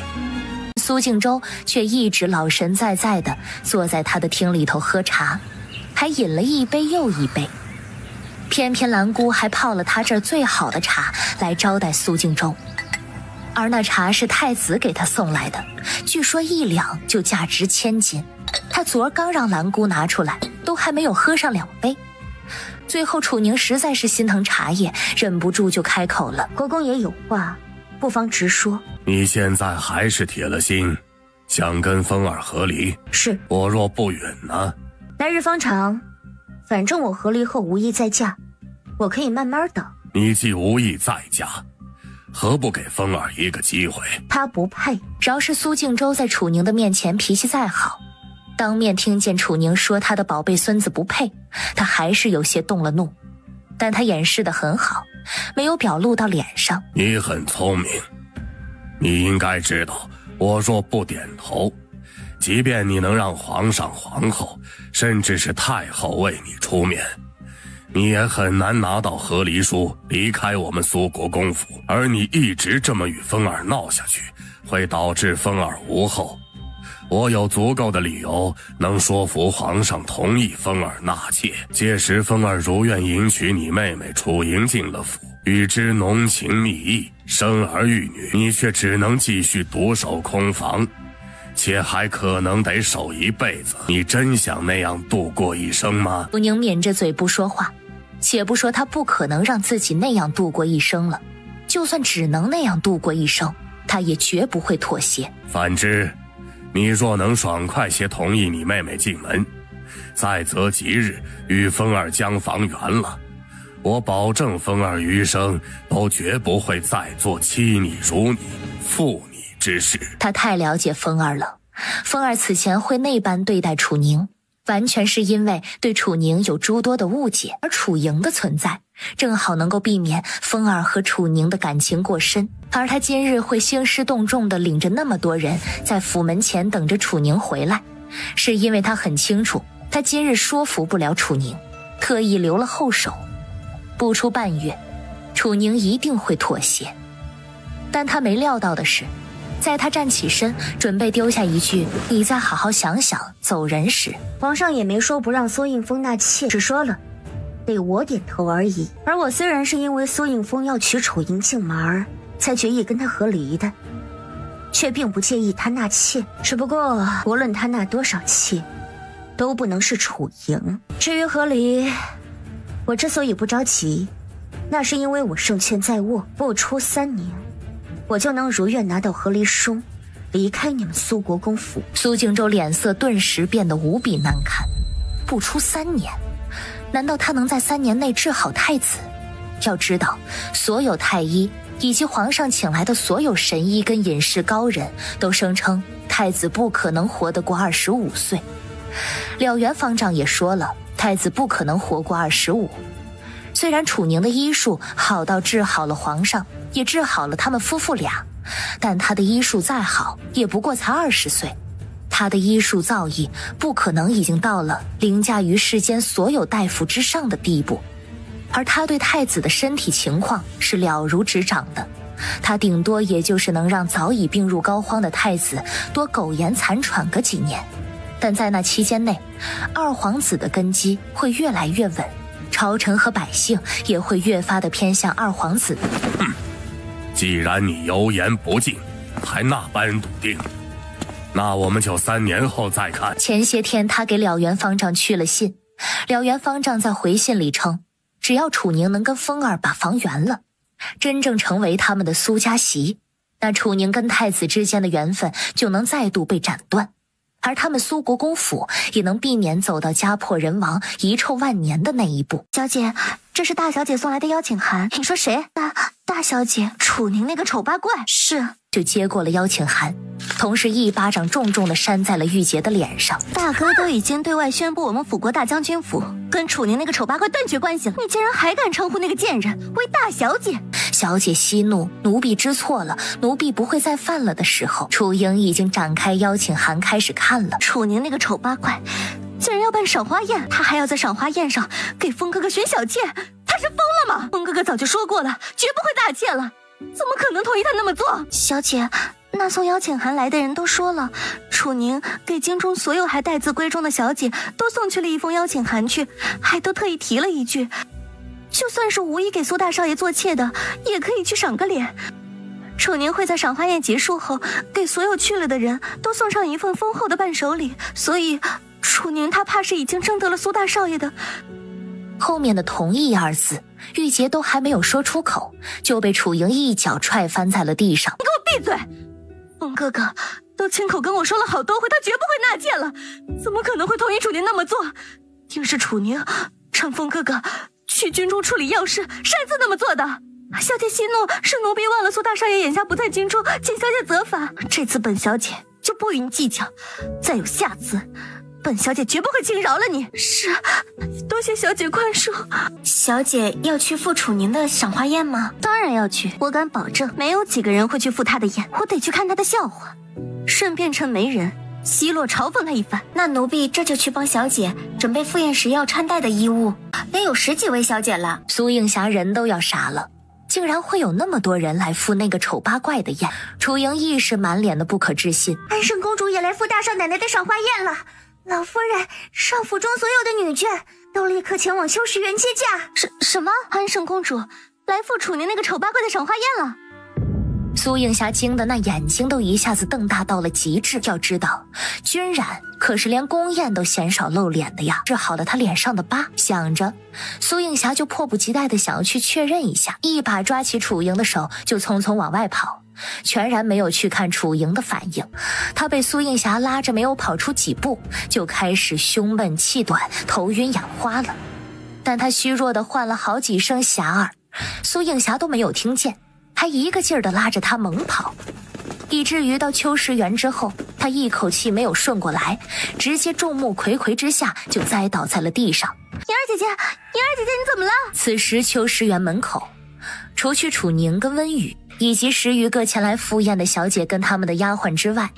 苏敬周却一直老神在在的坐在他的厅里头喝茶，还饮了一杯又一杯。偏偏兰姑还泡了他这儿最好的茶来招待苏敬周，而那茶是太子给他送来的，据说1两就价值1000金。他昨儿刚让兰姑拿出来，都还没有喝上2杯。最后楚宁实在是心疼茶叶，忍不住就开口了：国公爷有话，不妨直说。你现在还是铁了心，想跟风儿和离？是。我若不允呢？来日方长，反正我和离后无意再嫁，我可以慢慢等。你既无意再嫁，何不给风儿一个机会？他不配。饶是苏敬周在楚宁的面前脾气再好，当面听见楚宁说他的宝贝孙子不配，他还是有些动了怒，但他掩饰得很好，没有表露到脸上。你很聪明，你应该知道，我若不点头，即便你能让皇上、皇后，甚至是太后为你出面，你也很难拿到和离书离开我们苏国公府。而你一直这么与风儿闹下去，会导致风儿无后。我有足够的理由能说服皇上同意风儿纳妾，届时风儿如愿迎娶你妹妹楚莹进了府，与之浓情蜜意，生儿育女，你却只能继续独守空房，且还可能得守一辈子。你真想那样度过一生吗？楚宁抿着嘴不说话，且不说他不可能让自己那样度过一生了，就算只能那样度过一生，他也绝不会妥协。反之，你若能爽快些同意你妹妹进门，再择吉日与风儿将房圆了，我保证风儿余生都绝不会再做欺你辱你负你之事。他太了解风儿了，风儿此前会那般对待楚宁，完全是因为对楚宁有诸多的误解，而楚莹的存在正好能够避免风儿和楚宁的感情过深。而他今日会兴师动众地领着那么多人在府门前等着楚宁回来，是因为他很清楚他今日说服不了楚宁，特意留了后手。不出半月，楚宁一定会妥协。但他没料到的是，在他站起身准备丢下一句“你再好好想想”走人时，皇上也没说不让苏应风纳妾，只说了得我点头而已。而我虽然是因为苏应风要娶楚莹进门才决意跟他和离的，却并不介意他纳妾，只不过无论他纳多少妾，都不能是楚莹。至于和离，我之所以不着急，那是因为我胜券在握，不出3年，我就能如愿拿到和离书，离开你们苏国公府。苏敬周脸色顿时变得无比难看。不出3年，难道他能在3年内治好太子？要知道，所有太医以及皇上请来的所有神医跟隐士高人都声称太子不可能活得过25岁。了元方丈也说了，太子不可能活过25。虽然楚宁的医术好到治好了皇上，也治好了他们夫妇俩，但他的医术再好，也不过才20岁。他的医术造诣不可能已经到了凌驾于世间所有大夫之上的地步，而他对太子的身体情况是了如指掌的，他顶多也就是能让早已病入膏肓的太子多苟延残喘个几年，但在那期间内，二皇子的根基会越来越稳，朝臣和百姓也会越发的偏向二皇子。既然你油盐不进，还那般笃定，那我们就3年后再看。前些天他给了元方丈去了信，了元方丈在回信里称，只要楚宁能跟风儿把房圆了，真正成为他们的苏家媳，那楚宁跟太子之间的缘分就能再度被斩断，而他们苏国公府也能避免走到家破人亡、遗臭万年的那一步。小姐，这是大小姐送来的邀请函。你说谁？大小姐，楚宁那个丑八怪。是。就接过了邀请函，同时一巴掌重重地扇在了玉洁的脸上。大哥都已经对外宣布我们辅国大将军府跟楚宁那个丑八怪断绝关系了，你竟然还敢称呼那个贱人为大小姐？小姐息怒，奴婢知错了，奴婢不会再犯了的时候，楚莹已经展开邀请函开始看了。楚宁那个丑八怪竟然要办赏花宴，他还要在赏花宴上给风哥哥选小妾，他是疯了吗？风哥哥早就说过了，绝不会纳妾了，怎么可能同意他那么做？小姐，那送邀请函来的人都说了，楚宁给京中所有还待字闺中的小姐都送去了一封邀请函去，还都特意提了一句，就算是无意给苏大少爷做妾的，也可以去赏个脸。楚宁会在赏花宴结束后给所有去了的人都送上一份丰厚的伴手礼，所以楚宁他怕是已经征得了苏大少爷的。后面的同意2字，玉洁都还没有说出口，就被楚莹一脚踹翻在了地上。你给我闭嘴！风哥哥都亲口跟我说了好多回，他绝不会纳妾了，怎么可能会同意楚宁那么做？定是楚宁趁风哥哥去军中处理要事，擅自那么做的。小姐息怒，是奴婢忘了苏大少爷眼下不在京中，请小姐责罚。这次本小姐就不与你计较，再有下次，本小姐绝不会轻饶了你。是，多谢小姐宽恕。小姐要去赴楚宁的赏花宴吗？当然要去，我敢保证，没有几个人会去赴她的宴，我得去看她的笑话，顺便趁没人奚落嘲讽她一番。那奴婢这就去帮小姐准备赴宴时要穿戴的衣物，也有10几位小姐了。苏映霞人都要傻了，竟然会有那么多人来赴那个丑八怪的宴。楚莹亦是满脸的不可置信。安圣公主也来赴大少奶奶的赏花宴了，老夫人上府中所有的女眷都立刻前往修石园接驾。什么？安圣公主来赴楚宁那个丑八怪的赏花宴了？苏映霞惊得那眼睛都一下子瞪大到了极致。要知道，君然可是连宫宴都鲜少露脸的呀，治好了她脸上的疤。想着，苏映霞就迫不及待地想要去确认一下，一把抓起楚莹的手就匆匆往外跑，全然没有去看楚莹的反应。她被苏映霞拉着没有跑出几步，就开始胸闷气短，头晕眼花了。但她虚弱地唤了好几声霞儿，苏映霞都没有听见，还一个劲儿地拉着她猛跑，以至于到秋石园之后，她一口气没有顺过来，直接众目睽睽之下就栽倒在了地上。莹儿姐姐，莹儿姐姐，你怎么了？此时秋石园门口，除去楚宁跟温雨以及10余个前来赴宴的小姐跟他们的丫鬟之外，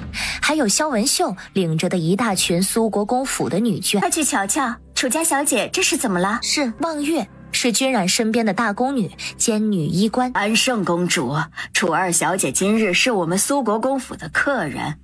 还有萧文秀领着的一大群苏国公府的女眷。快去瞧瞧楚家小姐这是怎么了？是。望月是君染身边的大宫女兼女医官。安圣公主，楚二小姐今日是我们苏国公府的客人，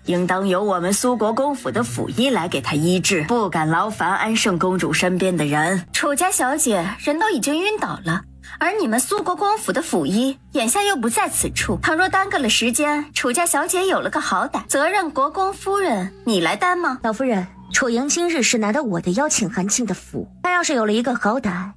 应当由我们苏国公府的府医来给她医治，不敢劳烦安圣公主身边的人。楚家小姐人都已经晕倒了，而你们苏国公府的府医眼下又不在此处，倘若耽搁了时间，楚家小姐有了个好歹，责任国公夫人你来担吗？老夫人，楚莹今日是拿到我的邀请函进的府，她要是有了一个好歹，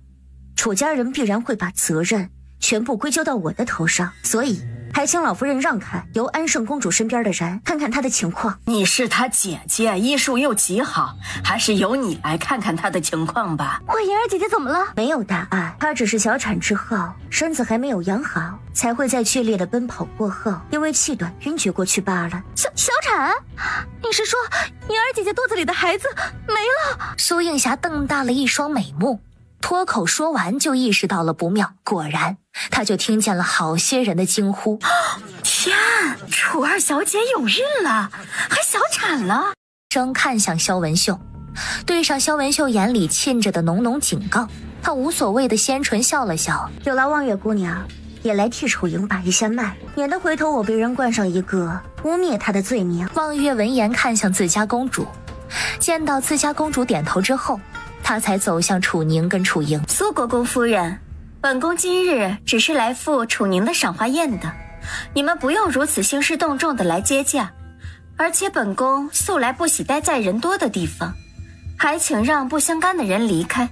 楚家人必然会把责任全部归咎到我的头上，所以还请老夫人让开，由安圣公主身边的人看看她的情况。你是她姐姐，医术又极好，还是由你来看看她的情况吧。我莹儿姐姐怎么了？没有大碍，她只是小产之后身子还没有养好，才会在剧烈的奔跑过后因为气短晕厥过去罢了。小产？你是说莹儿姐姐肚子里的孩子没了？苏映霞瞪大了一双美目，脱口说完就意识到了不妙，果然他就听见了好些人的惊呼：天，楚二小姐有孕了，还小产了。正看向萧文秀，对上萧文秀眼里沁着的浓浓警告，他无所谓的纤唇笑了笑，有劳望月姑娘也来替楚莹把一下脉，免得回头我被人冠上一个污蔑她的罪名。望月闻言看向自家公主，见到自家公主点头之后，他才走向楚宁跟楚莹。苏国公夫人，本宫今日只是来赴楚宁的赏花宴的，你们不用如此兴师动众的来接驾。而且本宫素来不喜待在人多的地方，还请让不相干的人离开。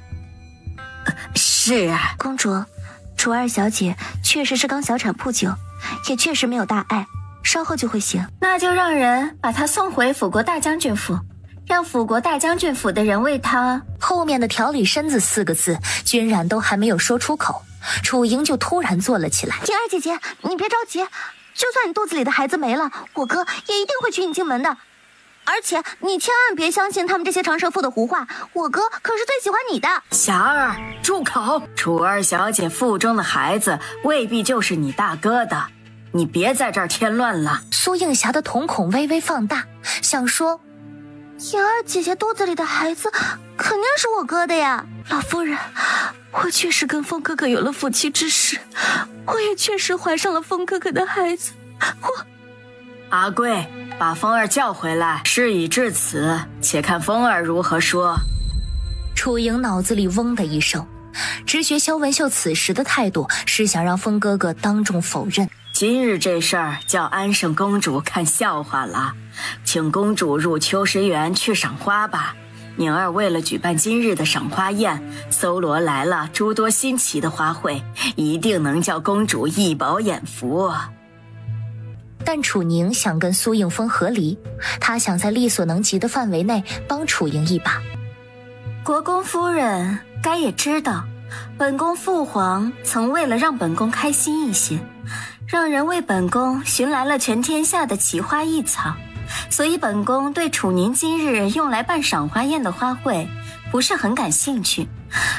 是啊，公主，楚二小姐确实是刚小产不久，也确实没有大碍，稍后就会醒。那就让人把她送回辅国大将军府，让辅国大将军府的人为她。后面的调理身子4个字居然都还没有说出口，楚莹就突然坐了起来。静儿姐姐，你别着急，就算你肚子里的孩子没了，我哥也一定会娶你进门的。而且你千万别相信他们这些长舌妇的胡话，我哥可是最喜欢你的。霞儿，住口！楚二小姐腹中的孩子未必就是你大哥的，你别在这儿添乱了。苏映霞的瞳孔微微放大，想说，妍儿姐姐肚子里的孩子肯定是我哥的呀。老夫人，我确实跟风哥哥有了夫妻之实，我也确实怀上了风哥哥的孩子。阿贵，把风儿叫回来。事已至此，且看风儿如何说。楚莹脑子里嗡的一声，直觉萧文秀此时的态度是想让风哥哥当众否认。今日这事儿叫安圣公主看笑话了，请公主入秋实园去赏花吧。宁儿为了举办今日的赏花宴，搜罗来了诸多新奇的花卉，一定能叫公主一饱眼福。但楚宁想跟苏映风和离，他想在力所能及的范围内帮楚莹一把。国公夫人该也知道，本宫父皇曾为了让本宫开心一些，让人为本宫寻来了全天下的奇花异草，所以本宫对楚宁今日用来办赏花宴的花卉不是很感兴趣，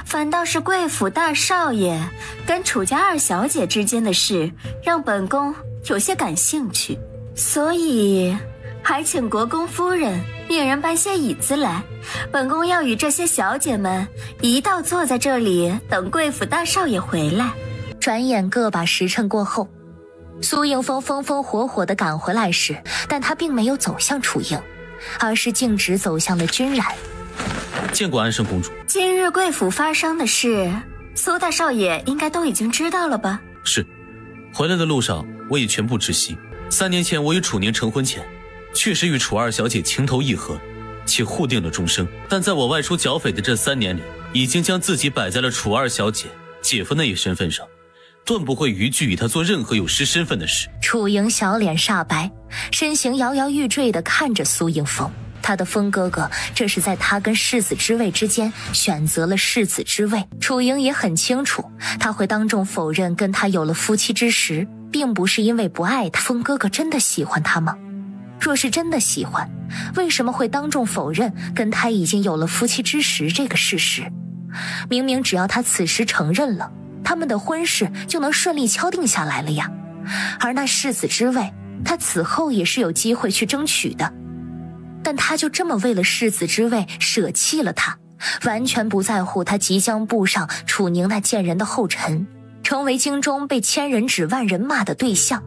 反倒是贵府大少爷跟楚家二小姐之间的事让本宫有些感兴趣，所以还请国公夫人命人搬些椅子来，本宫要与这些小姐们一道坐在这里等贵府大少爷回来。转眼个把时辰过后，苏映风风风火火地赶回来时，但他并没有走向楚莹，而是径直走向了君然。见过安圣公主。今日贵府发生的事，苏大少爷应该都已经知道了吧？是，回来的路上我已全部知悉。3年前我与楚宁成婚前，确实与楚二小姐情投意合，且互定了终生。但在我外出剿匪的这3年里，已经将自己摆在了楚二小姐姐夫那一身份上，断不会逾矩与她做任何有失身份的事。楚莹小脸煞白，身形摇摇欲坠地看着苏映风。他的风哥哥，这是在他跟世子之位之间选择了世子之位。楚莹也很清楚，他会当众否认跟他有了夫妻之实，并不是因为不爱他。风哥哥真的喜欢他吗？若是真的喜欢，为什么会当众否认跟他已经有了夫妻之实这个事实？明明只要他此时承认了，他们的婚事就能顺利敲定下来了呀。而那世子之位，他此后也是有机会去争取的。但他就这么为了世子之位舍弃了他，完全不在乎他即将步上楚宁那贱人的后尘，成为京中被千人指万人骂的对象，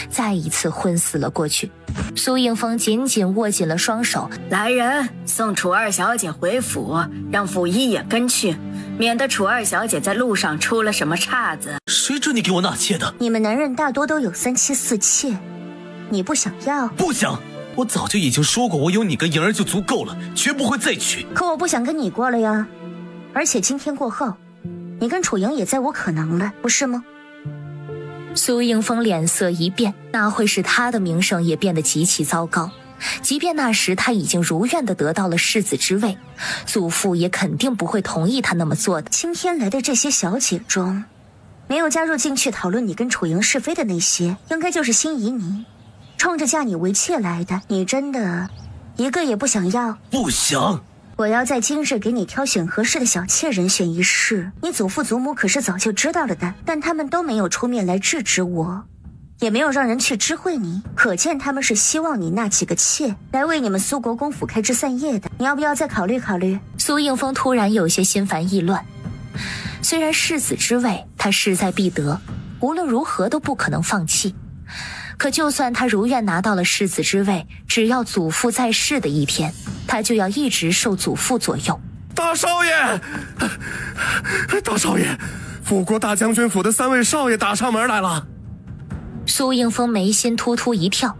再一次昏死了过去。苏映风紧紧握紧了双手，来人，送楚二小姐回府，让府医也跟去，免得楚二小姐在路上出了什么岔子。谁准你给我纳妾的？你们男人大多都有3妻4妾，你不想要？不想。我早就已经说过，我有你跟莹儿就足够了，绝不会再娶。可我不想跟你过了呀，而且今天过后，你跟楚莹也再无可能了，不是吗？苏映风脸色一变，那会使他的名声也变得极其糟糕。即便那时他已经如愿地得到了世子之位，祖父也肯定不会同意他那么做的。今天来的这些小姐中，没有加入进去讨论你跟楚莹是非的那些，应该就是心仪你，冲着嫁你为妾来的。你真的一个也不想要？不想。我要在今日给你挑选合适的小妾人选一事，你祖父祖母可是早就知道了的，但他们都没有出面来制止我，也没有让人去知会你，可见他们是希望你纳几个妾来为你们苏国公府开枝散叶的。你要不要再考虑考虑？苏映风突然有些心烦意乱，虽然世子之位他势在必得，无论如何都不可能放弃，可就算他如愿拿到了世子之位，只要祖父在世的一天，他就要一直受祖父左右。大少爷，大少爷，辅国大将军府的3位少爷打上门来了。苏映风眉心突突一跳，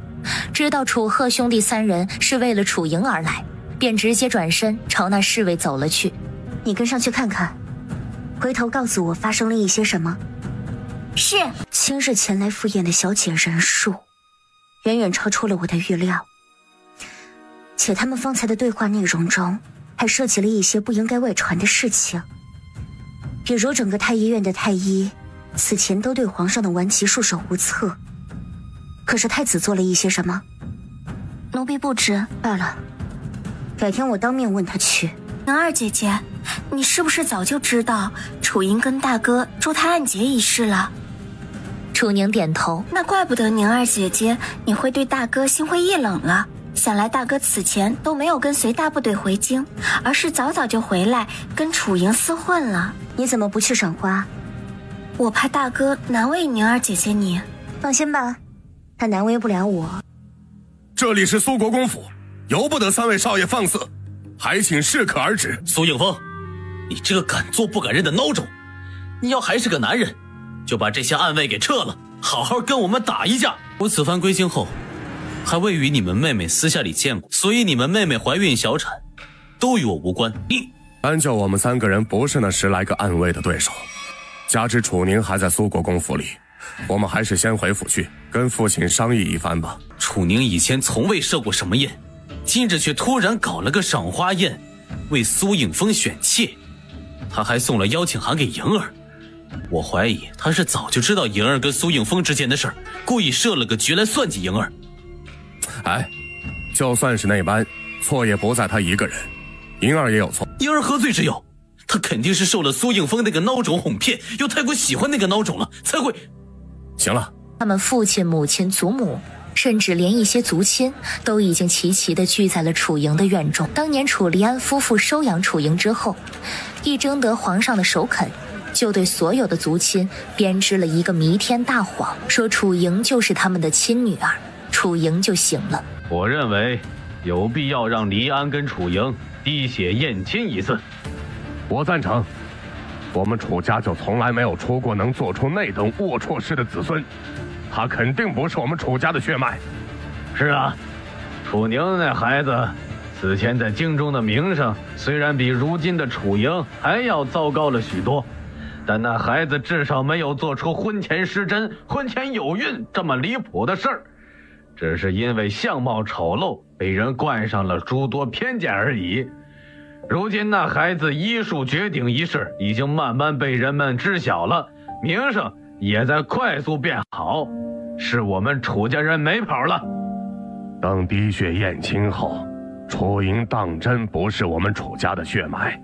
知道楚贺兄弟三人是为了楚莹而来，便直接转身朝那侍卫走了去。你跟上去看看，回头告诉我发生了一些什么。是。今日前来赴宴的小姐人数，远远超出了我的预料，且他们方才的对话内容中，还涉及了一些不应该外传的事情，比如整个太医院的太医此前都对皇上的顽疾束手无策。可是太子做了一些什么？奴婢不知。罢了，改天我当面问他去。宁儿姐姐，你是不是早就知道楚莹跟大哥捉他暗结一事了？楚宁点头。那怪不得宁儿姐姐你会对大哥心灰意冷了。想来大哥此前都没有跟随大部队回京，而是早早就回来跟楚莹厮混了。你怎么不去赏花？我怕大哥难为宁儿姐姐你。放心吧，他难为不了我。这里是苏国公府，由不得三位少爷放肆，还请适可而止。苏应风，你这个敢做不敢认的孬种，你要还是个男人，就把这些暗卫给撤了，好好跟我们打一架。我此番归京后，还未与你们妹妹私下里见过，所以你们妹妹怀孕小产，都与我无关。你单就我们3个人不是那10来个暗卫的对手，加之楚宁还在苏国公府里，我们还是先回府去跟父亲商议一番吧。楚宁以前从未设过什么宴，今日却突然搞了个赏花宴，为苏应风选妾，他还送了邀请函给莹儿。我怀疑他是早就知道莹儿跟苏应风之间的事儿，故意设了个局来算计莹儿。哎，就算是那般，错也不在他一个人，莹儿也有错。莹儿何罪之有？他肯定是受了苏应风那个孬种哄骗，又太过喜欢那个孬种了，才会。行了，他们父亲、母亲、祖母，甚至连一些族亲，都已经齐齐地聚在了楚莹的院中。当年楚离安夫妇收养楚莹之后，一征得皇上的首肯，就对所有的族亲编织了一个弥天大谎，说楚莹就是他们的亲女儿，楚莹就行了。我认为有必要让黎安跟楚莹滴血验亲一次。我赞成。我们楚家就从来没有出过能做出那等龌龊事的子孙，他肯定不是我们楚家的血脉。是啊，楚宁那孩子此前在京中的名声虽然比如今的楚莹还要糟糕了许多，但那孩子至少没有做出婚前失贞、婚前有孕这么离谱的事儿，只是因为相貌丑陋被人冠上了诸多偏见而已。如今那孩子医术绝顶一事已经慢慢被人们知晓了，名声也在快速变好，是我们楚家人没跑了。等滴血验亲后，楚莹当真不是我们楚家的血脉，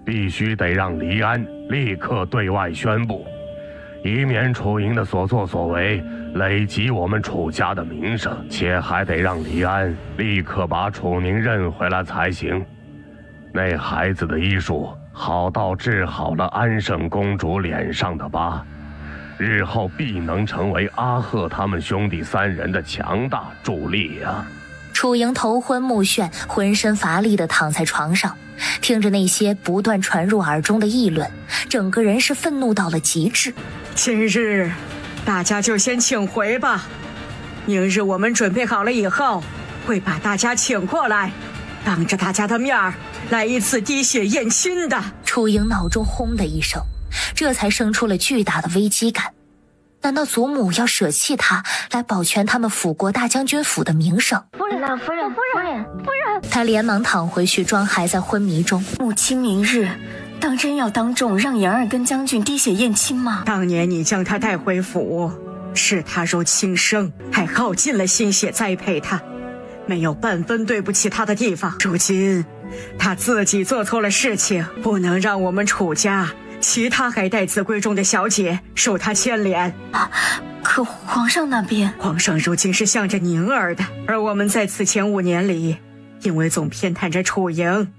必须得让黎安立刻对外宣布，以免楚莹的所作所为累及我们楚家的名声，且还得让黎安立刻把楚宁认回来才行。那孩子的医术好到治好了安省公主脸上的疤，日后必能成为阿贺他们兄弟3人的强大助力呀。楚莹头昏目眩，浑身乏力地躺在床上，听着那些不断传入耳中的议论，整个人是愤怒到了极致。今日大家就先请回吧，明日我们准备好了以后，会把大家请过来，当着大家的面儿来一次滴血验亲的。楚莹脑中轰的一声，这才生出了巨大的危机感。难道祖母要舍弃他来保全他们辅国大将军府的名声？夫人，夫人！他连忙躺回去，装还在昏迷中。母亲明日当真要当众让莹儿跟将军滴血验亲吗？当年你将他带回府，视他如亲生，还耗尽了心血栽培他，没有半分对不起他的地方。如今他自己做错了事情，不能让我们楚家其他还待字闺中的小姐受他牵连。可皇上那边，皇上如今是向着宁儿的，而我们在此前5年里，因为总偏袒着楚莹，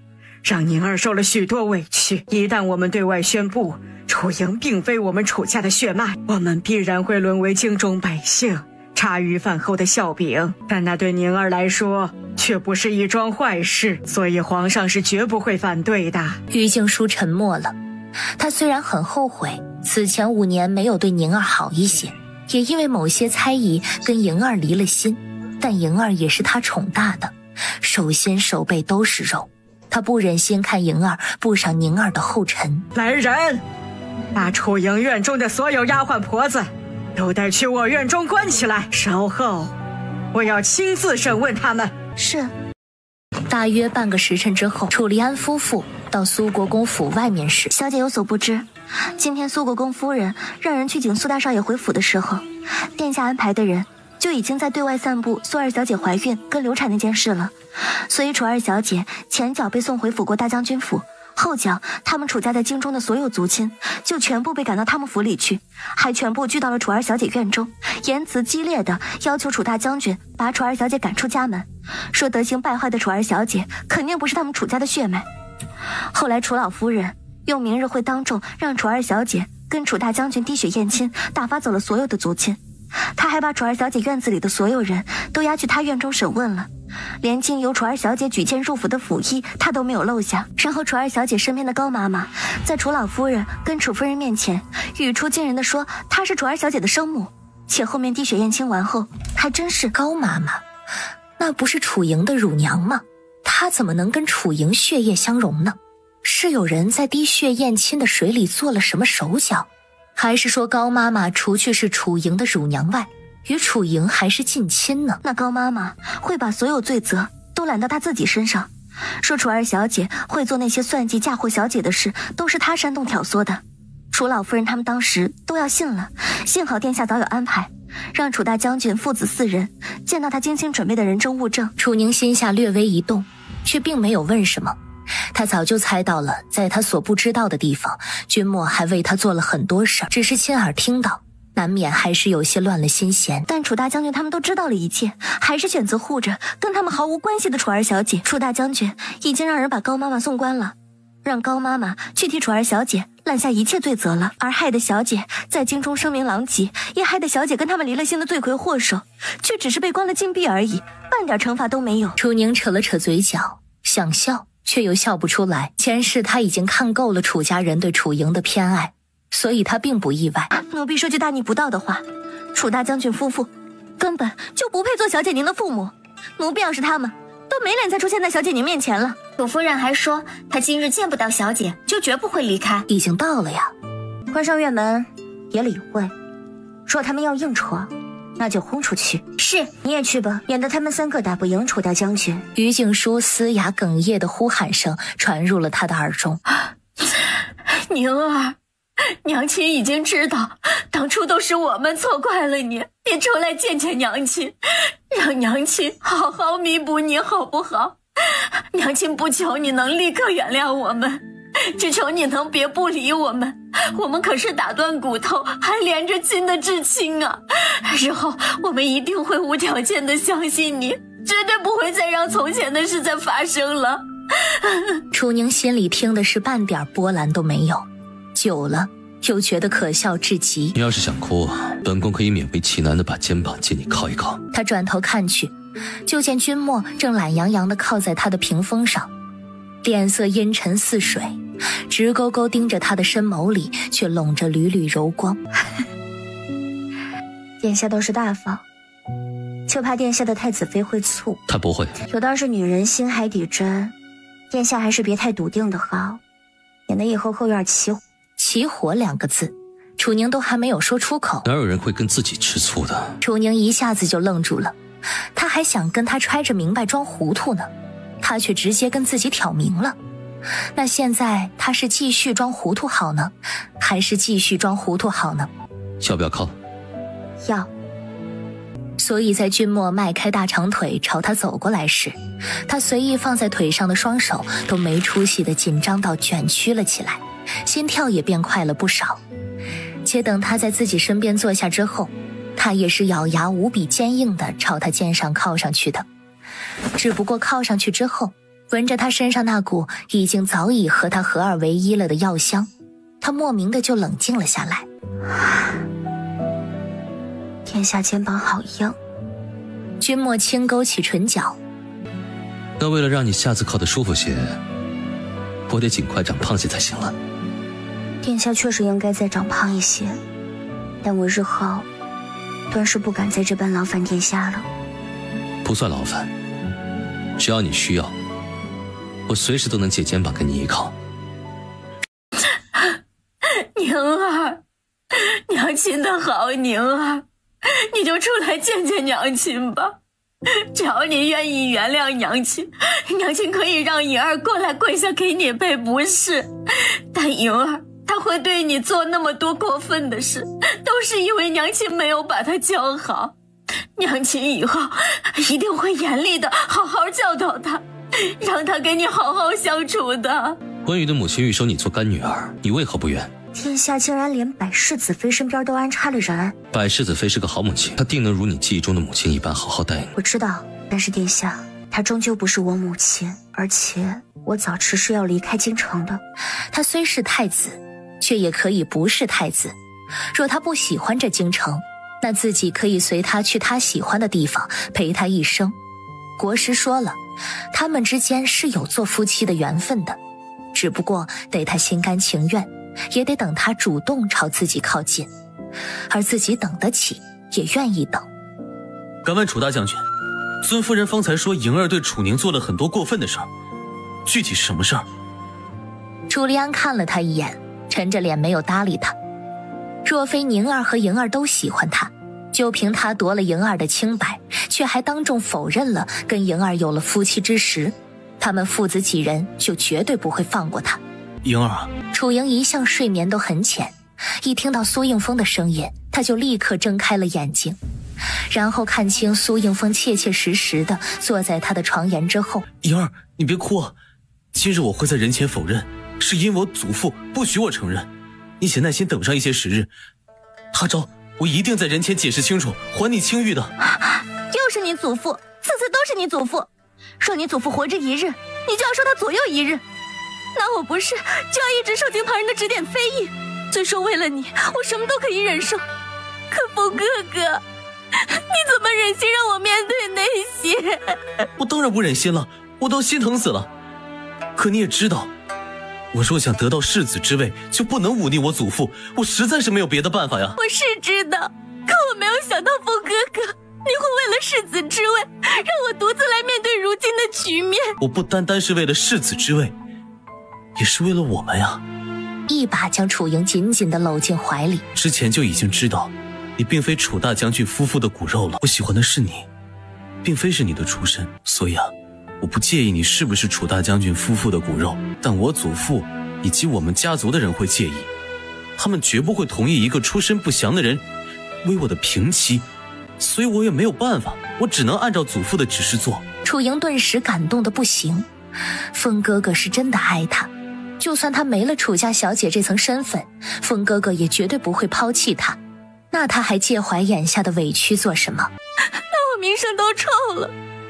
让宁儿受了许多委屈。一旦我们对外宣布楚莹并非我们楚家的血脉，我们必然会沦为京中百姓茶余饭后的笑柄，但那对宁儿来说却不是一桩坏事，所以皇上是绝不会反对的。于静书沉默了，他虽然很后悔此前5年没有对宁儿好一些，也因为某些猜疑跟莹儿离了心，但莹儿也是他宠大的，手心手背都是肉，他不忍心看莹儿步上宁儿的后尘。来人，把楚营院中的所有丫鬟婆子都带去我院中关起来，稍后我要亲自审问他们。是。大约半个时辰之后，楚离安夫妇到苏国公府外面时，小姐有所不知，今天苏国公夫人让人去请苏大少爷回府的时候，殿下安排的人就已经在对外散布苏二小姐怀孕跟流产那件事了，所以楚二小姐前脚被送回辅国大将军府，后脚他们楚家在京中的所有族亲就全部被赶到他们府里去，还全部聚到了楚二小姐院中，言辞激烈的要求楚大将军把楚二小姐赶出家门，说德行败坏的楚二小姐肯定不是他们楚家的血脉。后来楚老夫人用明日会当众让楚二小姐跟楚大将军滴血验亲，打发走了所有的族亲，他还把楚二小姐院子里的所有人都押去他院中审问了，连经由楚二小姐举荐入府的府医他都没有漏下。然后楚二小姐身边的高妈妈在楚老夫人跟楚夫人面前语出惊人的说她是楚二小姐的生母，且后面滴血验亲完后还真是。高妈妈那不是楚营的乳娘吗？她怎么能跟楚营血液相融呢？是有人在滴血验亲的水里做了什么手脚，还是说高妈妈除去是楚营的乳娘外，与楚营还是近亲呢？那高妈妈会把所有罪责都揽到她自己身上，说楚二小姐会做那些算计嫁祸小姐的事都是她煽动挑唆的。楚老夫人他们当时都要信了，幸好殿下早有安排，让楚大将军父子4人见到他精心准备的人证物证。楚宁心下略微一动，却并没有问什么。他早就猜到了，在他所不知道的地方，君莫还为他做了很多事儿，只是亲耳听到，难免还是有些乱了心弦。但楚大将军他们都知道了一切，还是选择护着跟他们毫无关系的楚二小姐。楚大将军已经让人把高妈妈送官了，让高妈妈去替楚二小姐揽下一切罪责了，而害得小姐在京中声名狼藉，也害得小姐跟他们离了心的罪魁祸首，却只是被关了禁闭而已，半点惩罚都没有。楚宁扯了扯嘴角，想笑却又笑不出来。前世他已经看够了楚家人对楚营的偏爱，所以他并不意外。奴婢说句大逆不道的话，楚大将军夫妇根本就不配做小姐您的父母，奴婢要是他们都没脸再出现在小姐您面前了。楚夫人还说她今日见不到小姐就绝不会离开。已经到了呀。关上院门也理会，若他们要硬闯，那就轰出去。是，你也去吧，免得他们3个打不赢楚大将军。于静书嘶哑哽咽的呼喊声传入了他的耳中。宁儿，娘亲已经知道，当初都是我们错怪了你，你出来见见娘亲，让娘亲好好弥补你好不好？娘亲不求你能立刻原谅我们，只求你能别不理我们，我们可是打断骨头还连着筋的至亲啊！日后我们一定会无条件的相信你，绝对不会再让从前的事再发生了。楚宁心里听的是半点波澜都没有，久了又觉得可笑至极。你要是想哭，本宫可以勉为其难的把肩膀借你靠一靠。他转头看去，就见君莫正懒洋洋地靠在他的屏风上，脸色阴沉似水，直勾勾盯着他的深眸里却笼着缕缕柔光。殿下倒是大方，就怕殿下的太子妃会醋。他不会，有道是女人心海底针，殿下还是别太笃定的好，免得以后后院起火。起火2个字，楚宁都还没有说出口，哪有人会跟自己吃醋的？楚宁一下子就愣住了，他还想跟他揣着明白装糊涂呢，他却直接跟自己挑明了。那现在他是继续装糊涂好呢，还是继续装糊涂好呢？要不要靠？要。所以在君莫迈开大长腿朝他走过来时，他随意放在腿上的双手都没出息的紧张到卷曲了起来，心跳也变快了不少。且等他在自己身边坐下之后，他也是咬牙无比坚硬的朝他肩上靠上去的。只不过靠上去之后，闻着他身上那股已经早已和他合二为一了的药香，他莫名的就冷静了下来。殿下肩膀好硬。君莫轻勾起唇角，那为了让你下次靠得舒服些，我得尽快长胖些才行了。殿下确实应该再长胖一些，但我日后断是不敢再这般劳烦殿下了。不算劳烦，只要你需要，我随时都能借肩膀跟你依靠。宁儿，娘亲的好，宁儿，你就出来见见娘亲吧。只要你愿意原谅娘亲，娘亲可以让莹儿过来跪下给你赔不是。但莹儿她会对你做那么多过分的事，都是因为娘亲没有把她教好。娘亲以后一定会严厉的好好教导她，让她跟你好好相处的。温瑜的母亲欲收你做干女儿，你为何不愿？天下竟然连百世子妃身边都安插了人。百世子妃是个好母亲，她定能如你记忆中的母亲一般好好待你。我知道，但是殿下，她终究不是我母亲，而且我早迟是要离开京城的。她虽是太子，却也可以不是太子。若她不喜欢这京城，那自己可以随她去她喜欢的地方，陪她一生。国师说了，他们之间是有做夫妻的缘分的，只不过得她心甘情愿，也得等他主动朝自己靠近，而自己等得起，也愿意等。敢问楚大将军，尊夫人方才说莹儿对楚宁做了很多过分的事儿，具体是什么事儿？楚离安看了他一眼，沉着脸没有搭理他。若非宁儿和莹儿都喜欢他，就凭他夺了莹儿的清白，却还当众否认了跟莹儿有了夫妻之实，他们父子几人就绝对不会放过他。莹儿，楚莹一向睡眠都很浅，一听到苏应风的声音，他就立刻睁开了眼睛，然后看清苏应风切切实实地坐在他的床沿之后。莹儿，你别哭啊！今日我会在人前否认，是因我祖父不许我承认。你且耐心等上一些时日，他朝我一定在人前解释清楚，还你清誉的。又是你祖父，次次都是你祖父。说你祖父活着一日，你就要说他左右一日。那我不是就要一直受尽旁人的指点非议？虽说为了你，我什么都可以忍受，可风哥哥，你怎么忍心让我面对那些？我当然不忍心了，我都心疼死了。可你也知道，我若想得到世子之位，就不能忤逆我祖父，我实在是没有别的办法呀。我是知道，可我没有想到风哥哥，你会为了世子之位，让我独自来面对如今的局面。我不单单是为了世子之位，也是为了我们呀。一把将楚莹紧紧地搂进怀里。之前就已经知道，你并非楚大将军夫妇的骨肉了。我喜欢的是你，并非是你的出身。所以啊，我不介意你是不是楚大将军夫妇的骨肉，但我祖父以及我们家族的人会介意，他们绝不会同意一个出身不详的人为我的平妻。所以我也没有办法，我只能按照祖父的指示做。楚莹顿时感动得不行，风哥哥是真的爱她，就算她没了楚家小姐这层身份，风哥哥也绝对不会抛弃她。那他还介怀眼下的委屈做什么？那我名声都臭了，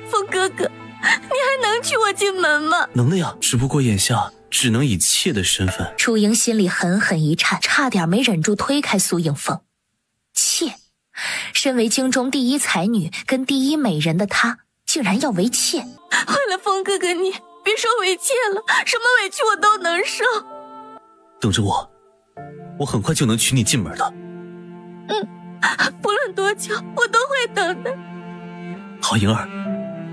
风哥哥，你还能娶我进门吗？能的呀，只不过眼下只能以妾的身份。楚莹心里狠狠一颤，差点没忍住推开苏应风。妾，身为京中第一才女跟第一美人的她，竟然要为妾。为了风哥哥，你别说为妾了，什么委屈我都能受。等着我，我很快就能娶你进门的。不论多久，我都会等的。好，莹儿，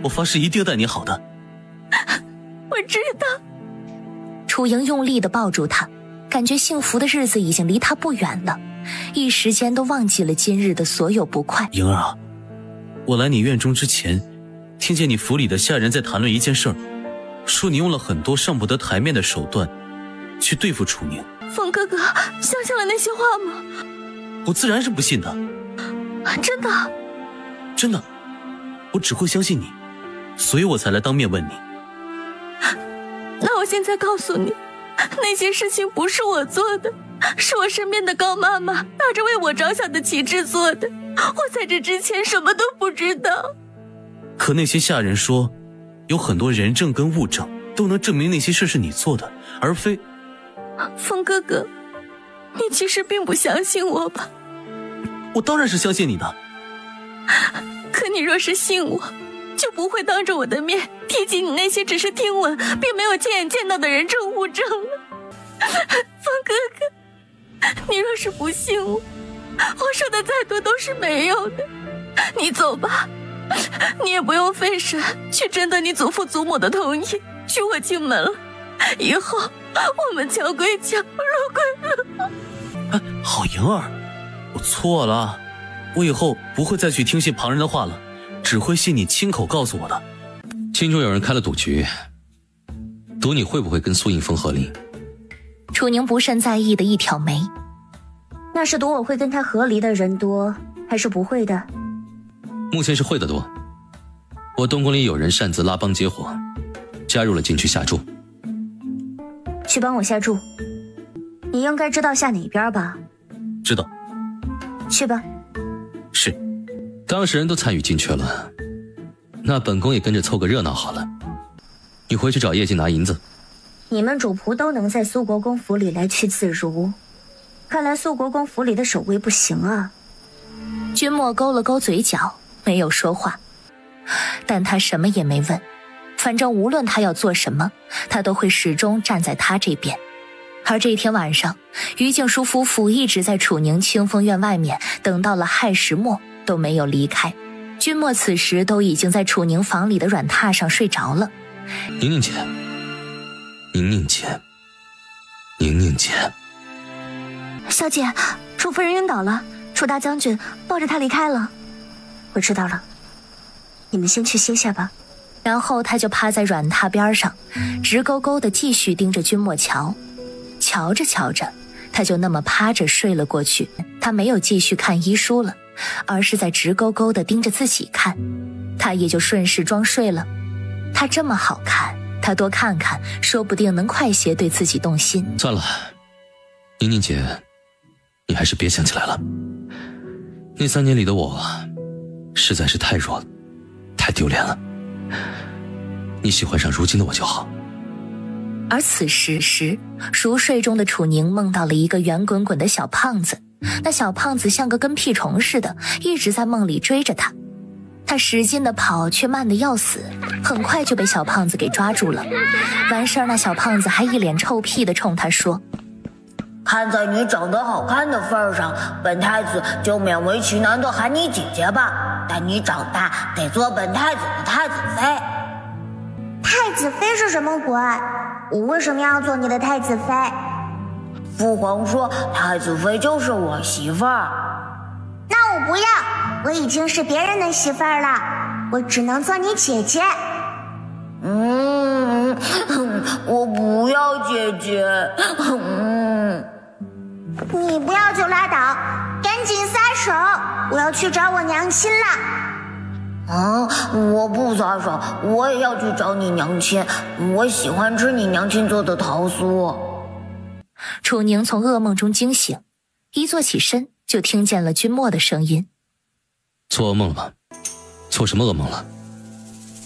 我发誓一定待你好的。我知道。楚莹用力地抱住他，感觉幸福的日子已经离他不远了，一时间都忘记了今日的所有不快。莹儿啊，我来你院中之前，听见你府里的下人在谈论一件事儿，说你用了很多上不得台面的手段去对付楚宁。风哥哥相信了那些话吗？我自然是不信的。真的？真的，我只会相信你，所以我才来当面问你。那我现在告诉你，那些事情不是我做的，是我身边的高妈妈打着为我着想的旗帜做的。我在这之前什么都不知道。可那些下人说，有很多人证跟物证都能证明那些事是你做的，而非……风哥哥，你其实并不相信我吧？我当然是相信你的。可你若是信我，就不会当着我的面提及你那些只是听闻并没有亲眼见到的人证物证了。风哥哥，你若是不信我，我说的再多都是没有的。你走吧，你也不用费神去征得你祖父祖母的同意娶我进门了。以后我们桥归桥，路归路。哎，好莹儿，我错了，我以后不会再去听信旁人的话了，只会信你亲口告诉我的。京中有人开了赌局，赌你会不会跟苏应风和离。楚宁不甚在意的一挑眉，那是赌我会跟他和离的人多，还是不会的？目前是会的多。我东宫里有人擅自拉帮结伙，加入了禁区下注。去帮我下注，你应该知道下哪边吧？知道。去吧。是。当事人都参与进去了，那本宫也跟着凑个热闹好了。你回去找叶静拿银子。你们主仆都能在苏国公府里来去自如，看来苏国公府里的守卫不行啊。君莫勾了勾嘴角，没有说话，但他什么也没问，反正无论他要做什么，他都会始终站在他这边。而这天晚上，于静书夫妇一直在楚宁清风院外面等到了亥时末都没有离开。君莫此时都已经在楚宁房里的软榻上睡着了。宁宁姐，宁宁姐，宁宁姐。小姐，楚夫人晕倒了，楚大将军抱着她离开了。我知道了，你们先去歇下吧。然后他就趴在软榻边上，直勾勾地继续盯着君莫瞧。瞧着瞧着，他就那么趴着睡了过去。他没有继续看医书了，而是在直勾勾地盯着自己看。他也就顺势装睡了。他这么好看，他多看看，说不定能快些对自己动心。算了，宁宁姐，你还是别想起来了。那3年里的我，实在是太弱了，太丢脸了。你喜欢上如今的我就好。而此时熟睡中的楚宁梦到了一个圆滚滚的小胖子，那小胖子像个跟屁虫似的，一直在梦里追着他。他使劲地跑，却慢得要死，很快就被小胖子给抓住了。完事儿，那小胖子还一脸臭屁地冲他说：看在你长得好看的份上，本太子就勉为其难地喊你姐姐吧，但你长大得做本太子的太子妃。太子妃是什么鬼？我为什么要做你的太子妃？父皇说太子妃就是我媳妇儿。那我不要，我已经是别人的媳妇儿了，我只能做你姐姐。我不要姐姐。你不要就拉倒，赶紧撒手，我要去找我娘亲了。我不撒手，我也要去找你娘亲，我喜欢吃你娘亲做的桃酥。楚宁从噩梦中惊醒，一坐起身就听见了君莫的声音。做噩梦了吗？做什么噩梦了？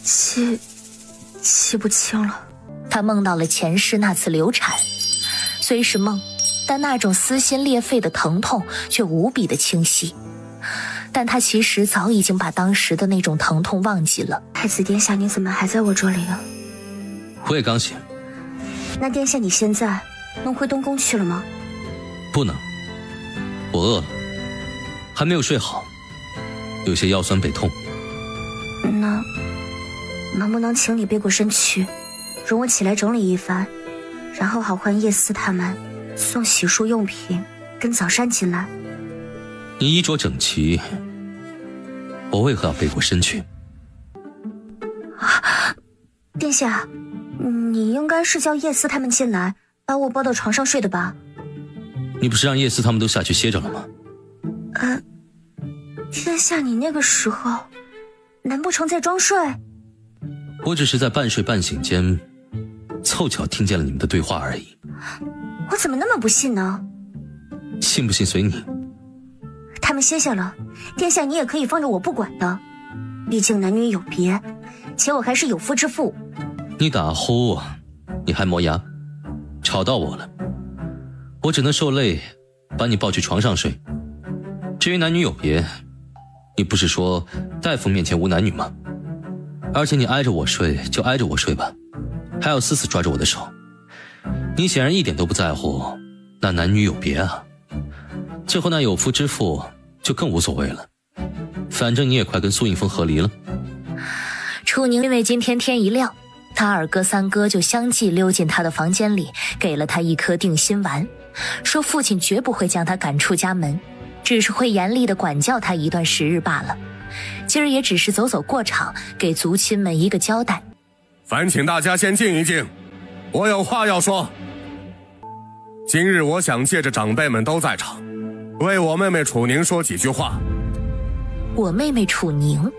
记不清了。他梦到了前世那次流产，虽是梦，但那种撕心裂肺的疼痛却无比的清晰。但他其实早已经把当时的那种疼痛忘记了。太子殿下，你怎么还在我这里啊？我也刚醒。那殿下你现在能回东宫去了吗？不能，我饿了，还没有睡好，有些腰酸背痛。那能不能请你背过身去，容我起来整理一番，然后好唤叶思他们送洗漱用品跟早膳进来？你衣着整齐，我为何要背过身去？殿下，你应该是叫叶思他们进来，把我抱到床上睡的吧？你不是让叶思他们都下去歇着了吗？殿下，你那个时候难不成在装睡？我只是在半睡半醒间，凑巧听见了你们的对话而已。我怎么那么不信呢？信不信随你。他们歇下了，殿下你也可以放着我不管的，毕竟男女有别，且我还是有夫之妇。你打呼，你还磨牙，吵到我了，我只能受累把你抱去床上睡。至于男女有别，你不是说大夫面前无男女吗？而且你挨着我睡就挨着我睡吧，还要死死抓着我的手。你显然一点都不在乎那男女有别啊。最后那有夫之妇就更无所谓了，反正你也快跟苏应风和离了。楚宁因为今天天一亮，他二哥三哥就相继溜进他的房间里，给了他一颗定心丸，说父亲绝不会将他赶出家门，只是会严厉地管教他一段时日罢了。今儿也只是走走过场，给族亲们一个交代。烦请大家先静一静，我有话要说。今日我想借着长辈们都在场，为我妹妹楚宁说几句话。我妹妹楚宁，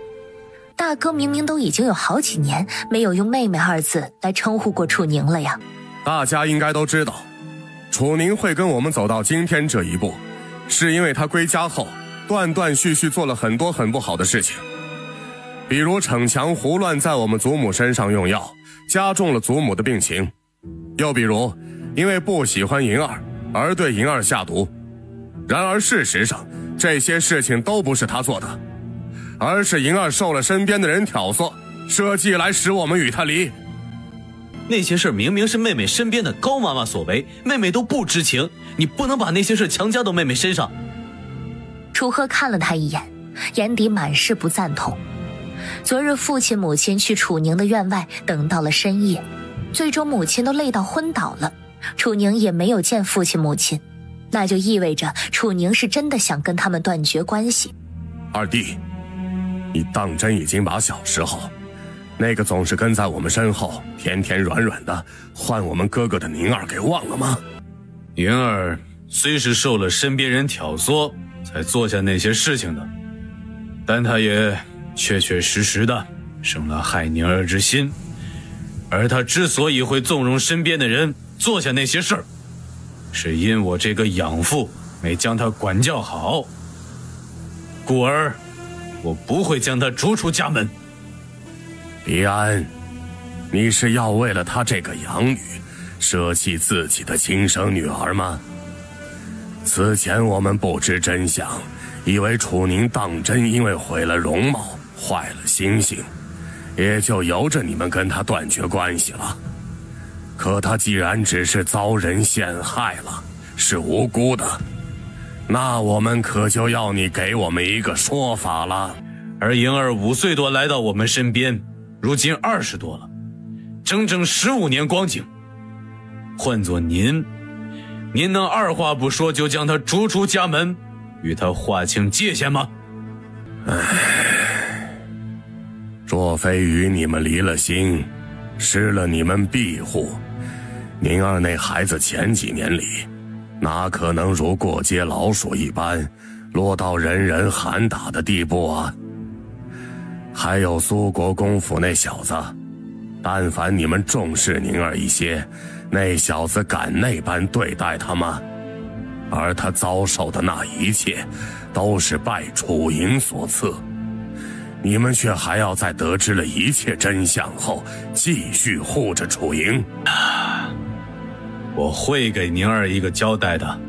大哥明明都已经有好几年没有用妹妹二字来称呼过楚宁了呀。大家应该都知道，楚宁会跟我们走到今天这一步，是因为她归家后断断续续做了很多很不好的事情，比如逞强胡乱在我们祖母身上用药，加重了祖母的病情；又比如因为不喜欢银儿而对银儿下毒。然而事实上，这些事情都不是她做的，而是银儿受了身边的人挑唆，设计来使我们与她离。那些事明明是妹妹身边的高妈妈所为，妹妹都不知情，你不能把那些事强加到妹妹身上。楚河看了他一眼，眼底满是不赞同。昨日父亲母亲去楚宁的院外等到了深夜，最终母亲都累到昏倒了，楚宁也没有见父亲母亲，那就意味着楚宁是真的想跟他们断绝关系。二弟，你当真已经把小时候那个总是跟在我们身后甜甜软软的唤我们哥哥的宁儿给忘了吗？宁儿虽是受了身边人挑唆才做下那些事情的，但他也确确实实的生了害宁儿之心，而他之所以会纵容身边的人做下那些事儿，是因我这个养父没将他管教好，故而我不会将他逐出家门。李安，你是要为了他这个养女舍弃自己的亲生女儿吗？此前我们不知真相，以为楚宁当真因为毁了容貌坏了心性，也就由着你们跟他断绝关系了。可他既然只是遭人陷害了，是无辜的，那我们可就要你给我们一个说法了。而莹儿5岁多来到我们身边，如今20多了，整整15年光景。换作您能二话不说就将他逐出家门，与他划清界限吗？若非与你们离了心，失了你们庇护，宁儿那孩子前几年里哪可能如过街老鼠一般落到人人喊打的地步啊？还有苏国公府那小子，但凡你们重视宁儿一些，那小子敢那般对待他吗？而他遭受的那一切都是拜楚营所赐，你们却还要在得知了一切真相后继续护着楚营。我会给宁儿一个交代的。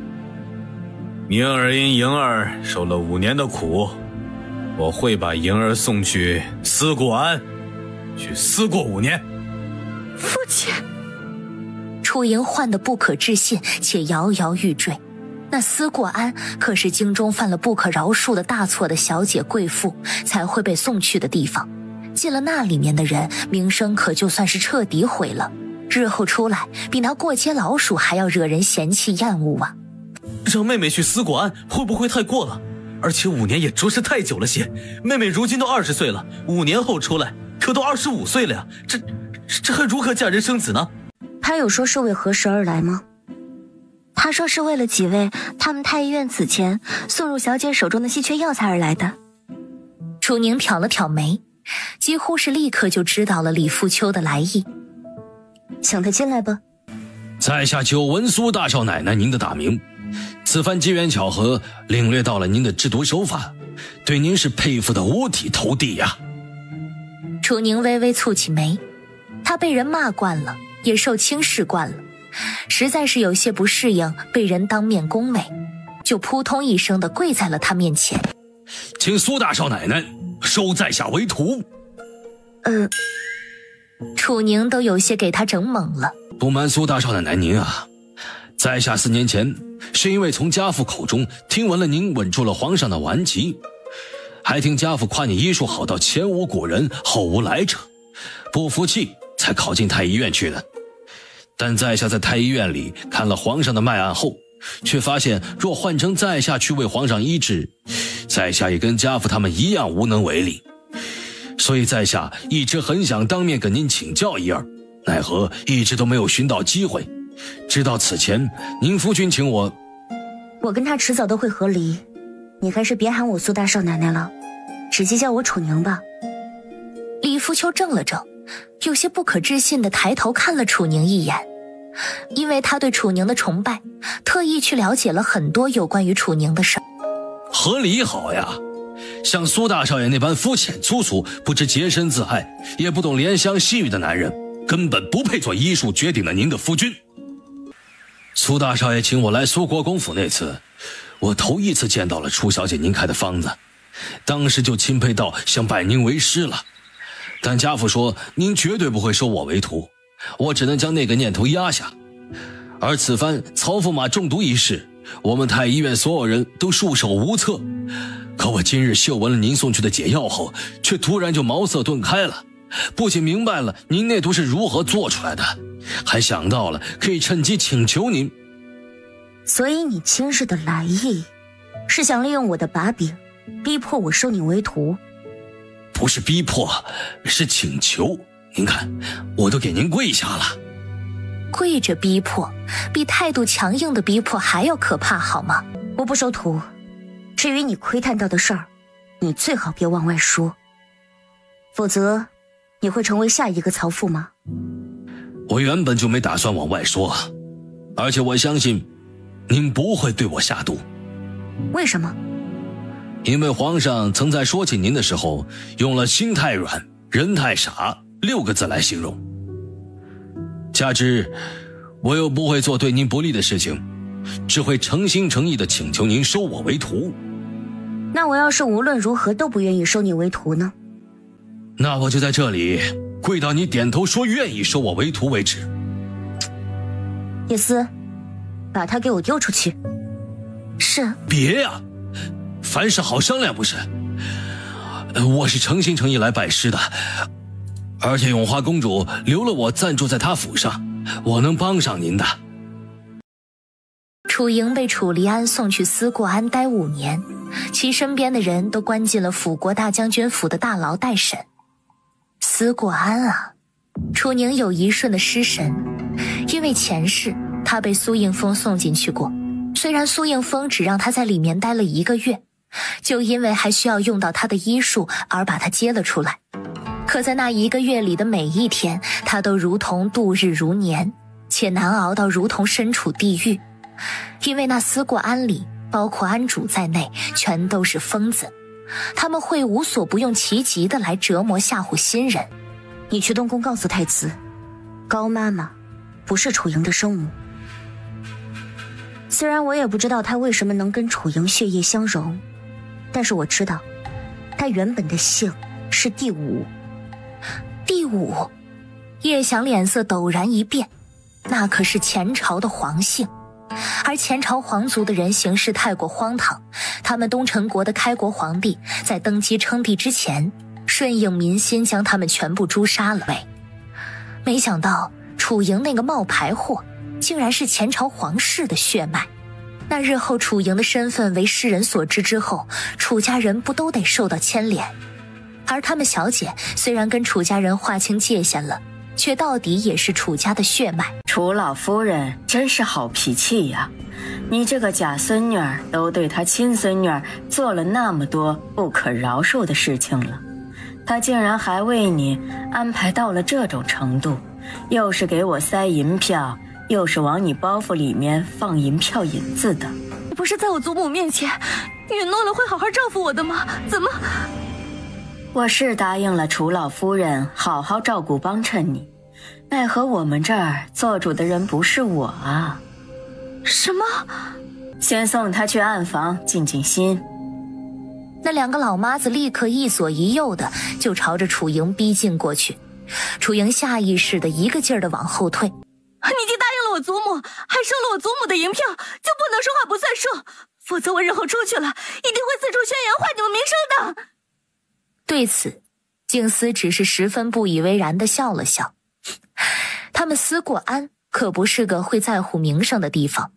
宁儿因莹儿受了5年的苦，我会把莹儿送去思过庵，去思过5年。父亲，楚营唤得不可置信，且摇摇欲坠。那思过庵可是京中犯了不可饶恕的大错的小姐贵妇才会被送去的地方，进了那里面的人，名声可就算是彻底毁了，日后出来比那过街老鼠还要惹人嫌弃厌恶啊。让妹妹去思过庵会不会太过了？而且5年也着实太久了些，妹妹如今都20岁了，5年后出来可都25岁了呀，这还如何嫁人生子呢？他有说是为何事而来吗？他说是为了几位他们太医院此前送入小姐手中的稀缺药材而来的。楚宁挑了挑眉，几乎是立刻就知道了李富秋的来意。请他进来吧。在下久闻苏大少奶奶您的大名，此番机缘巧合领略到了您的制毒手法，对您是佩服的五体投地呀。楚宁微微蹙起眉，他被人骂惯了，也受轻视惯了，实在是有些不适应被人当面恭维，就扑通一声地跪在了他面前。请苏大少奶奶收在下为徒。楚宁都有些给他整懵了。不瞒苏大少奶奶您啊，在下4年前是因为从家父口中听闻了您稳住了皇上的顽疾，还听家父夸你医术好到前无古人后无来者，不服气才考进太医院去的。但在下在太医院里看了皇上的脉案后，却发现若换成在下去为皇上医治，在下也跟家父他们一样无能为力。所以在下一直很想当面跟您请教一二，奈何一直都没有寻到机会。直到此前您夫君请我跟他迟早都会和离，你还是别喊我苏大少奶奶了，直接叫我楚宁吧。李福秋怔了怔，有些不可置信地抬头看了楚宁一眼，因为他对楚宁的崇拜，特意去了解了很多有关于楚宁的事。和离好呀，像苏大少爷那般肤浅粗俗，不知洁身自爱，也不懂怜香惜玉的男人，根本不配做医术绝顶的您的夫君。苏大少爷请我来苏国公府那次，我头一次见到了楚小姐您开的方子，当时就钦佩到想拜您为师了。但家父说您绝对不会收我为徒，我只能将那个念头压下。而此番曹驸马中毒一事，我们太医院所有人都束手无策，可我今日嗅闻了您送去的解药后，却突然就茅塞顿开了，不仅明白了您那毒是如何做出来的，还想到了可以趁机请求您。所以你今日的来意，是想利用我的把柄，逼迫我收你为徒？不是逼迫，是请求。您看，我都给您跪下了。跪着逼迫，比态度强硬的逼迫还要可怕，好吗？我不收徒。至于你窥探到的事儿，你最好别往外说，否则你会成为下一个曹驸马。我原本就没打算往外说，而且我相信您不会对我下毒。为什么？因为皇上曾在说起您的时候，用了心太软，人太傻6个字来形容。加之我又不会做对您不利的事情，只会诚心诚意地请求您收我为徒。那我要是无论如何都不愿意收你为徒呢？那我就在这里跪到你点头说愿意收我为徒为止。叶思，把他给我丢出去。是。别呀，凡事好商量不是？我是诚心诚意来拜师的，而且永华公主留了我暂住在她府上，我能帮上您的。楚莹被楚离安送去思过安待5年，其身边的人都关进了辅国大将军府的大牢待审。思过安啊，楚宁有一瞬的失神，因为前世他被苏应风送进去过，虽然苏应风只让他在里面待了1个月，就因为还需要用到他的医术而把他接了出来。可在那1个月里的每一天，他都如同度日如年，且难熬到如同身处地狱。因为那思过安里，包括安主在内，全都是疯子，他们会无所不用其极的来折磨吓唬新人。你去东宫告诉太子，高妈妈不是楚莹的生母。虽然我也不知道她为什么能跟楚莹血液相融，但是我知道她原本的姓是第五。第五？叶翔脸色陡然一变，那可是前朝的皇姓，而前朝皇族的人行事太过荒唐，他们东陈国的开国皇帝在登基称帝之前，顺应民心将他们全部诛杀了。没想到楚莹那个冒牌货竟然是前朝皇室的血脉，那日后楚莹的身份为世人所知之后，楚家人不都得受到牵连？而他们小姐虽然跟楚家人划清界限了，却到底也是楚家的血脉。楚老夫人真是好脾气呀，你这个假孙女儿都对她亲孙女儿做了那么多不可饶恕的事情了，她竟然还为你安排到了这种程度，又是给我塞银票，又是往你包袱里面放银票银子的。你不是在我祖母面前允诺了会好好照顾我的吗？怎么？我是答应了楚老夫人好好照顾帮衬你，奈何我们这儿做主的人不是我啊。什么？先送她去暗房静静心。那2个老妈子立刻一左一右的就朝着楚莹逼近过去，楚莹下意识的一个劲儿的往后退。你已经答应了我祖母，还收了我祖母的银票，就不能说话不算数，否则我日后出去了一定会四处宣扬坏你们名声的。对此，静思只是十分不以为然地笑了笑。他们思过安可不是个会在乎名声的地方，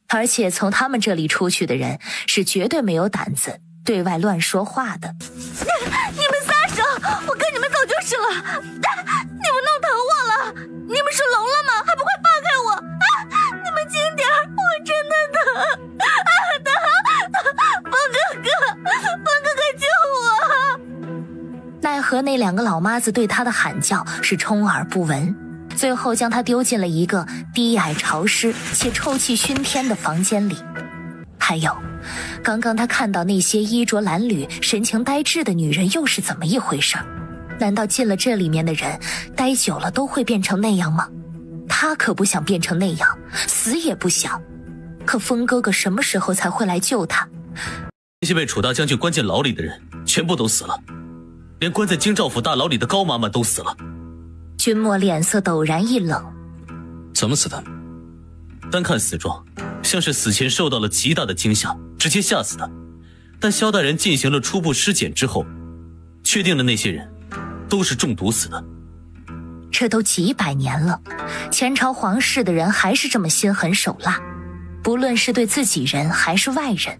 而且从他们这里出去的人是绝对没有胆子对外乱说话的。你们撒手，我跟你们走就是了。你们弄疼我了，你们是聋了吗？还不快放开我！你们轻点，我真的疼。疼！方哥哥救我！奈何那2个老妈子对他的喊叫是充耳不闻，最后将他丢进了一个低矮潮湿且臭气熏天的房间里。还有，刚刚他看到那些衣着褴褛、神情呆滞的女人又是怎么一回事？难道进了这里面的人待久了都会变成那样吗？他可不想变成那样，死也不想。可风哥哥什么时候才会来救他？那些被楚大将军关进牢里的人全部都死了，连关在京兆府大牢里的高妈妈都死了。君莫脸色陡然一冷。怎么死的？单看死状，像是死前受到了极大的惊吓，直接吓死的。但萧大人进行了初步尸检之后，确定了那些人都是中毒死的。这都几百年了，前朝皇室的人还是这么心狠手辣，不论是对自己人还是外人。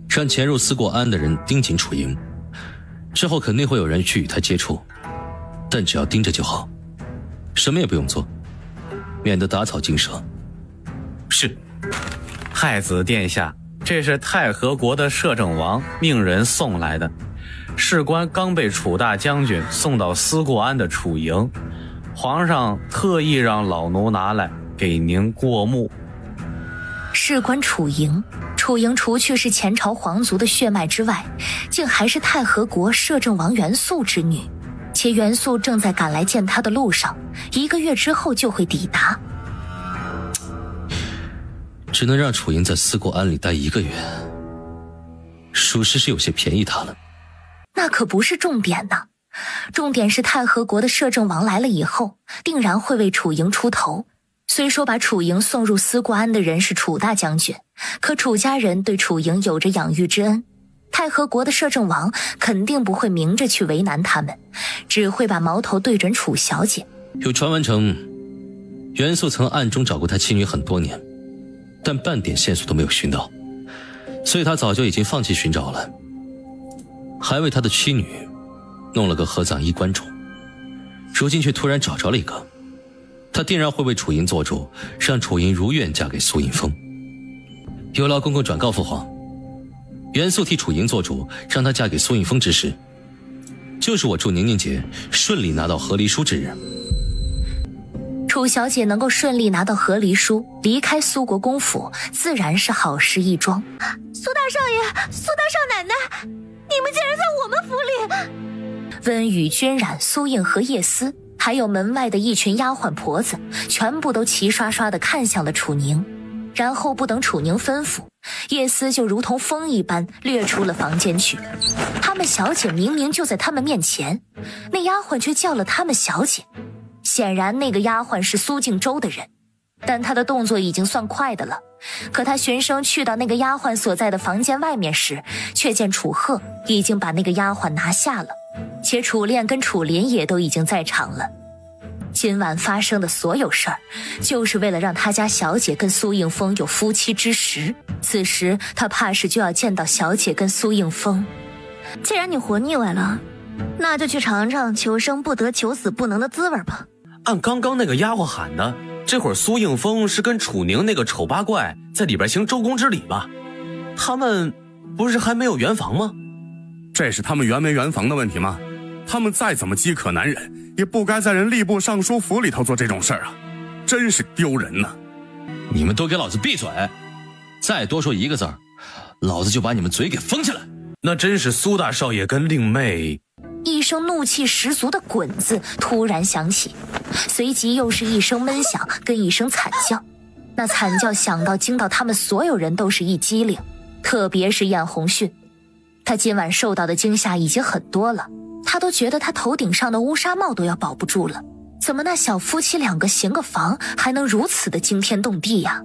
让潜入思过安的人盯紧楚莹，之后肯定会有人去与他接触，但只要盯着就好，什么也不用做，免得打草惊蛇。是。太子殿下，这是太和国的摄政王命人送来的，事关刚被楚大将军送到思过安的楚营，皇上特意让老奴拿来给您过目。事关楚莹，楚莹除去是前朝皇族的血脉之外，竟还是太和国摄政王元素之女，且元素正在赶来见她的路上，1个月之后就会抵达。只能让楚莹在思过安里待1个月，属实是有些便宜他了。那可不是重点呢，重点是太和国的摄政王来了以后，定然会为楚莹出头。虽说把楚莹送入思过安的人是楚大将军，可楚家人对楚莹有着养育之恩，太和国的摄政王肯定不会明着去为难他们，只会把矛头对准楚小姐。有传闻称，元素曾暗中找过他妻女很多年，但半点线索都没有寻到，所以他早就已经放弃寻找了，还为他的妻女弄了个合葬衣棺中，如今却突然找着了一个，他定然会为楚莹做主，让楚莹如愿嫁给苏应风。有劳公公转告父皇，元素替楚莹做主，让她嫁给苏应风之时，就是我祝宁宁节顺利拿到和离书之日。楚小姐能够顺利拿到和离书，离开苏国公府，自然是好事一桩。苏大少爷，苏大少奶奶，你们竟然在我们府里！温雨、君染、苏应和叶思，还有门外的一群丫鬟婆子，全部都齐刷刷地看向了楚宁。然后不等楚宁吩咐，叶思就如同风一般掠出了房间去。他们小姐明明就在他们面前，那丫鬟却叫了他们小姐。显然那个丫鬟是苏敬周的人，但她的动作已经算快的了。可她循声去到那个丫鬟所在的房间外面时，却见楚鹤已经把那个丫鬟拿下了，且楚恋跟楚林也都已经在场了。今晚发生的所有事儿，就是为了让他家小姐跟苏应风有夫妻之实。此时他怕是就要见到小姐跟苏应风。既然你活腻歪了，那就去尝尝求生不得求死不能的滋味吧。按刚刚那个丫鬟喊的，这会儿苏应风是跟楚宁那个丑八怪在里边行周公之礼吧？他们不是还没有圆房吗？这是他们圆没圆房的问题吗？他们再怎么饥渴难忍，也不该在人吏部尚书府里头做这种事儿啊！真是丢人呐！你们都给老子闭嘴！再多说1个字儿，老子就把你们嘴给封起来！那真是苏大少爷跟令妹。一声怒气十足的滚字突然响起，随即又是一声闷响跟一声惨叫。那惨叫响到惊到他们所有人都是一激灵，特别是燕红逊，他今晚受到的惊吓已经很多了，他都觉得他头顶上的乌纱帽都要保不住了，怎么那小夫妻2个行个房还能如此的惊天动地呀？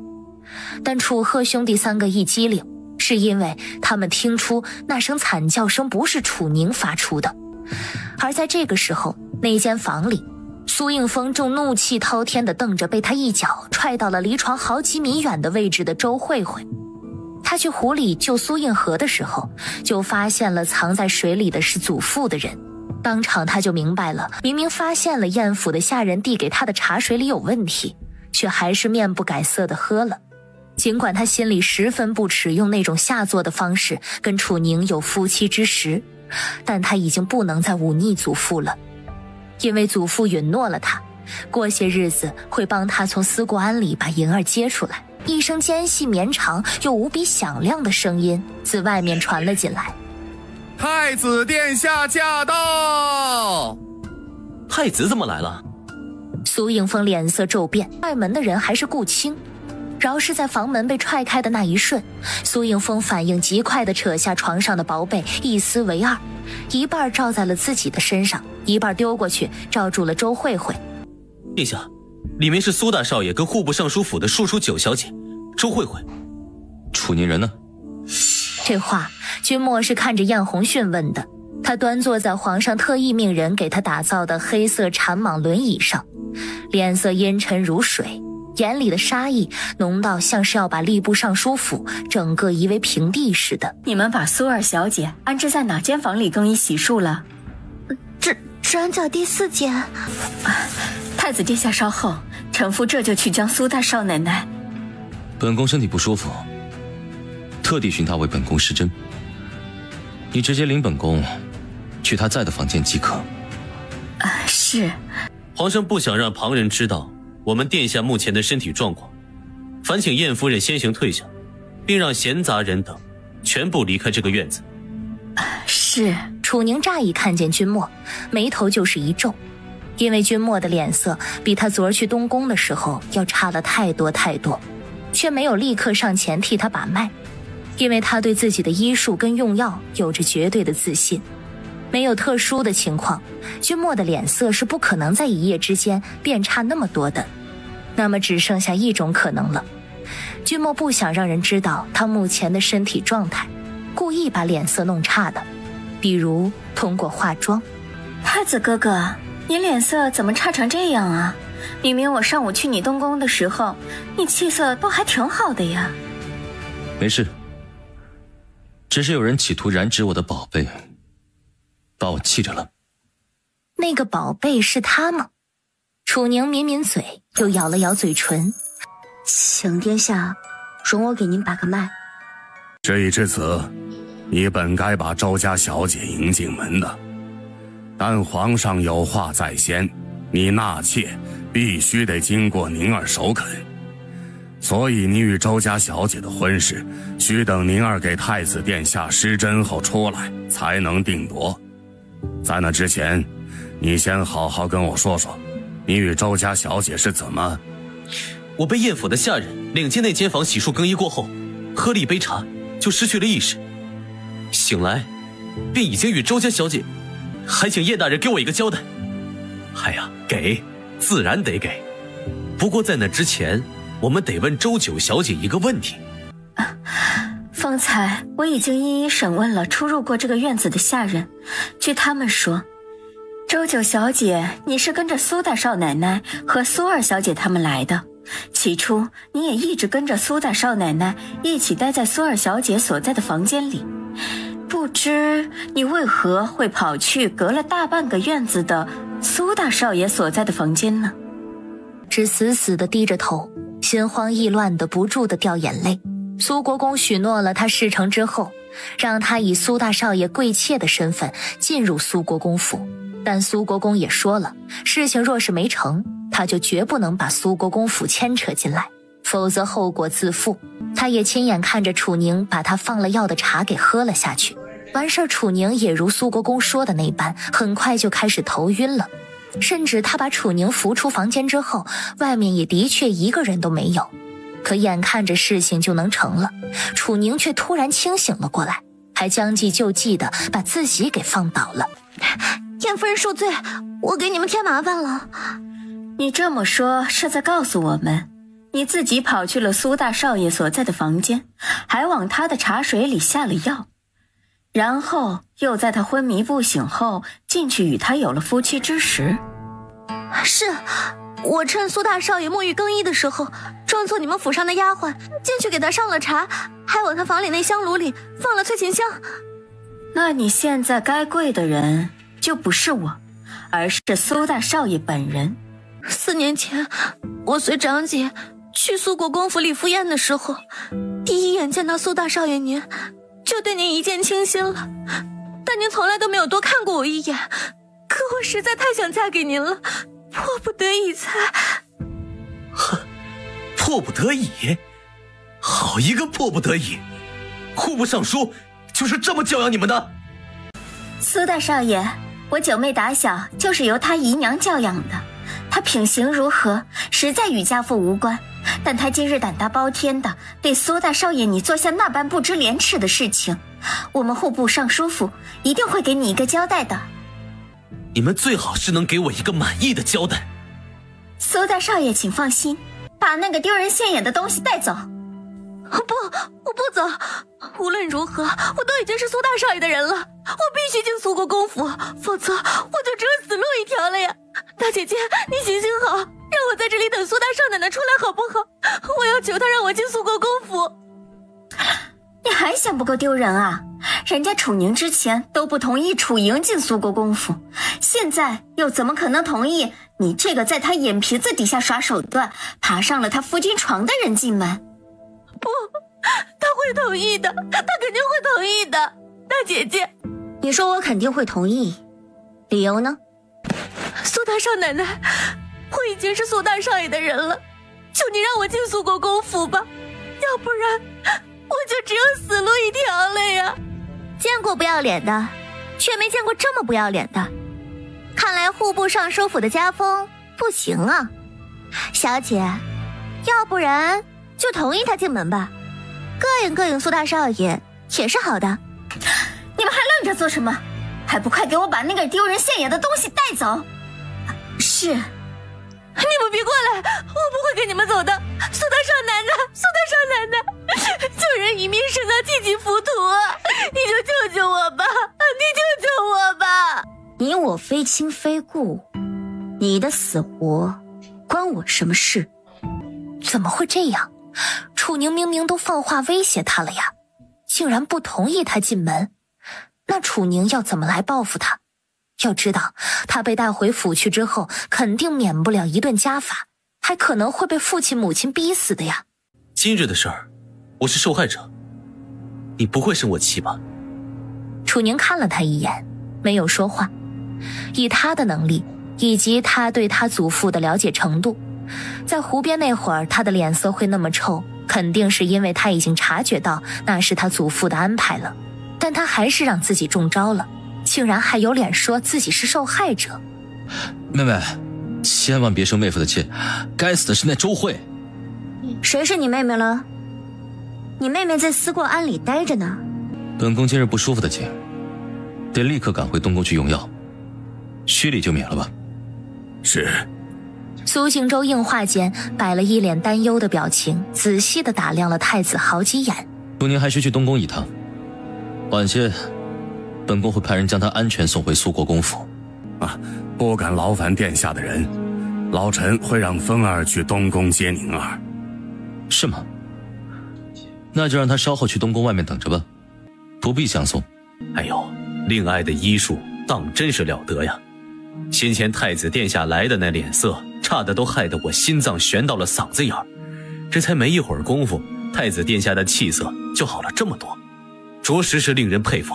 但楚鹤兄弟3个一激灵，是因为他们听出那声惨叫声不是楚宁发出的，而在这个时候，那间房里，苏应风正怒气滔天地瞪着被他一脚踹到了离床好几米远的位置的周慧慧。他去湖里救苏应河的时候，就发现了藏在水里的是祖父的人。当场他就明白了，明明发现了燕府的下人递给他的茶水里有问题，却还是面不改色地喝了。尽管他心里十分不耻用那种下作的方式跟楚宁有夫妻之实，但他已经不能再忤逆祖父了，因为祖父允诺了他，过些日子会帮他从思过庵里把银儿接出来。一声尖细绵长又无比响亮的声音自外面传了进来：太子殿下驾到！太子怎么来了？苏应风脸色骤变，外门的人还是顾青。饶是在房门被踹开的那一瞬，苏应风反应极快地扯下床上的薄被，一撕为二，一半罩在了自己的身上，一半丢过去罩住了周慧慧。殿下，里面是苏大少爷跟户部尚书府的庶出九小姐周慧慧。楚宁人呢？这话君莫是看着晏红训问的。他端坐在皇上特意命人给他打造的黑色缠蟒轮椅上，脸色阴沉如水，眼里的杀意浓到像是要把吏部尚书府整个夷为平地似的。你们把苏二小姐安置在哪间房里更衣洗漱了？治安角第4间。太子殿下稍后，臣妇这就去将苏大少奶奶。本宫身体不舒服，特地寻他为本宫施针。你直接领本宫去他在的房间即可。是。皇上不想让旁人知道我们殿下目前的身体状况，烦请晏夫人先行退下，并让闲杂人等全部离开这个院子。是。楚宁乍一看见君莫，眉头就是一皱，因为君莫的脸色比他昨儿去东宫的时候要差了太多太多，却没有立刻上前替他把脉，因为他对自己的医术跟用药有着绝对的自信。没有特殊的情况，君莫的脸色是不可能在一夜之间变差那么多的。那么只剩下一种可能了，君莫不想让人知道他目前的身体状态，故意把脸色弄差的，比如通过化妆。太子哥哥，你脸色怎么差成这样啊？明明我上午去你东宫的时候，你气色都还挺好的呀。没事，只是有人企图染指我的宝贝，把我气着了。那个宝贝是他吗？楚宁抿抿嘴，又咬了咬嘴唇。请殿下容我给您把个脉。事已至此，你本该把周家小姐迎进门的，但皇上有话在先，你纳妾必须得经过宁儿首肯，所以你与周家小姐的婚事需等宁儿给太子殿下施针后出来才能定夺。在那之前，你先好好跟我说说，你与周家小姐是怎么……我被晏府的下人领进那间房洗漱更衣过后，喝了一杯茶就失去了意识，醒来便已经与周家小姐，还请晏大人给我一个交代。哎呀，给，自然得给。不过在那之前，我们得问周九小姐一个问题。方才我已经一一审问了出入过这个院子的下人，据他们说，周九小姐你是跟着苏大少奶奶和苏二小姐他们来的，起初你也一直跟着苏大少奶奶一起待在苏二小姐所在的房间里，不知你为何会跑去隔了大半个院子的苏大少爷所在的房间呢？只死死地低着头，心慌意乱地不住地掉眼泪。苏国公许诺了他事成之后，让他以苏大少爷贵妾的身份进入苏国公府，但苏国公也说了，事情若是没成，他就绝不能把苏国公府牵扯进来，否则后果自负。他也亲眼看着楚宁把他放了药的茶给喝了下去。完事，楚宁也如苏国公说的那般，很快就开始头晕了。甚至他把楚宁扶出房间之后，外面也的确一个人都没有。可眼看着事情就能成了，楚宁却突然清醒了过来，还将计就计的把自己给放倒了。晏夫人恕罪，我给你们添麻烦了。你这么说是在告诉我们，你自己跑去了苏大少爷所在的房间，还往他的茶水里下了药。然后又在他昏迷不醒后进去与他有了夫妻之实。是，我趁苏大少爷沐浴更衣的时候，装作你们府上的丫鬟进去给他上了茶，还往他房里那香炉里放了催情香。那你现在该跪的人就不是我，而是苏大少爷本人。4年前，我随长姐去苏国公府里赴宴的时候，第一眼见到苏大少爷您，就对您一见倾心了。但您从来都没有多看过我一眼，可我实在太想嫁给您了，迫不得已才……哼，迫不得已？好一个迫不得已！户部尚书就是这么教养你们的？苏大少爷，我九妹打小就是由他姨娘教养的，她品行如何，实在与家父无关。但她今日胆大包天的对苏大少爷你做下那般不知廉耻的事情，我们户部尚书府一定会给你一个交代的。你们最好是能给我一个满意的交代。苏大少爷请放心，把那个丢人现眼的东西带走。不，我不走。无论如何，我都已经是苏大少爷的人了，我必须进苏国公府，否则我就只有死路一条了呀！大姐姐，你行行好，让我在这里等苏大少奶奶出来好不好？我要求她让我进苏国公府。你还嫌不够丢人啊？人家楚宁之前都不同意楚莹进苏国公府，现在又怎么可能同意你这个在他眼皮子底下耍手段，爬上了他夫君床的人进门？不，他会同意的，他肯定会同意的。大姐姐，你说我肯定会同意，理由呢？苏大少奶奶，我已经是苏大少爷的人了，求你让我进苏国公府吧，要不然我就只有死路一条了呀！见过不要脸的，却没见过这么不要脸的。看来户部尚书府的家风不行啊，小姐，要不然就同意他进门吧，膈应膈应苏大少爷也是好的。你们还愣着做什么？还不快给我把那个丢人现眼的东西带走！是，你们别过来，我不会跟你们走的。苏大少奶奶，苏大少奶奶，救人一命胜造七级浮屠啊！你就救救我吧，你救救我吧！你我非亲非故，你的死活关我什么事？怎么会这样？楚宁明明都放话威胁他了呀，竟然不同意他进门。那楚宁要怎么来报复他？要知道，他被带回府去之后，肯定免不了一顿家法，还可能会被父亲母亲逼死的呀。今日的事儿，我是受害者，你不会生我气吧？楚宁看了他一眼，没有说话。以他的能力，以及他对他祖父的了解程度，在湖边那会儿，他的脸色会那么臭，肯定是因为他已经察觉到那是他祖父的安排了。但他还是让自己中招了，竟然还有脸说自己是受害者。妹妹，千万别生妹夫的气，该死的是那周慧。谁是你妹妹了？你妹妹在思过庵里待着呢。本宫今日不舒服的紧，得立刻赶回东宫去用药，虚礼就免了吧。是。苏行舟应话间摆了一脸担忧的表情，仔细地打量了太子好几眼。楚宁还需去东宫一趟，晚些本宫会派人将他安全送回苏国公府。不敢劳烦殿下的人，老臣会让风儿去东宫接宁儿。是吗？那就让他稍后去东宫外面等着吧，不必相送。哎呦，令爱的医术当真是了得呀！先前太子殿下来的那脸色，差的都害得我心脏悬到了嗓子眼儿。这才没一会儿功夫，太子殿下的气色就好了这么多，着实是令人佩服。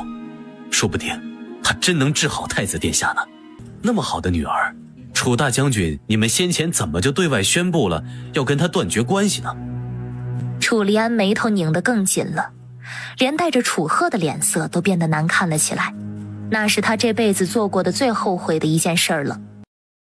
说不定他真能治好太子殿下呢。那么好的女儿，楚大将军，你们先前怎么就对外宣布了要跟他断绝关系呢？楚离安眉头拧得更紧了，连带着楚鹤的脸色都变得难看了起来。那是他这辈子做过的最后悔的一件事儿了。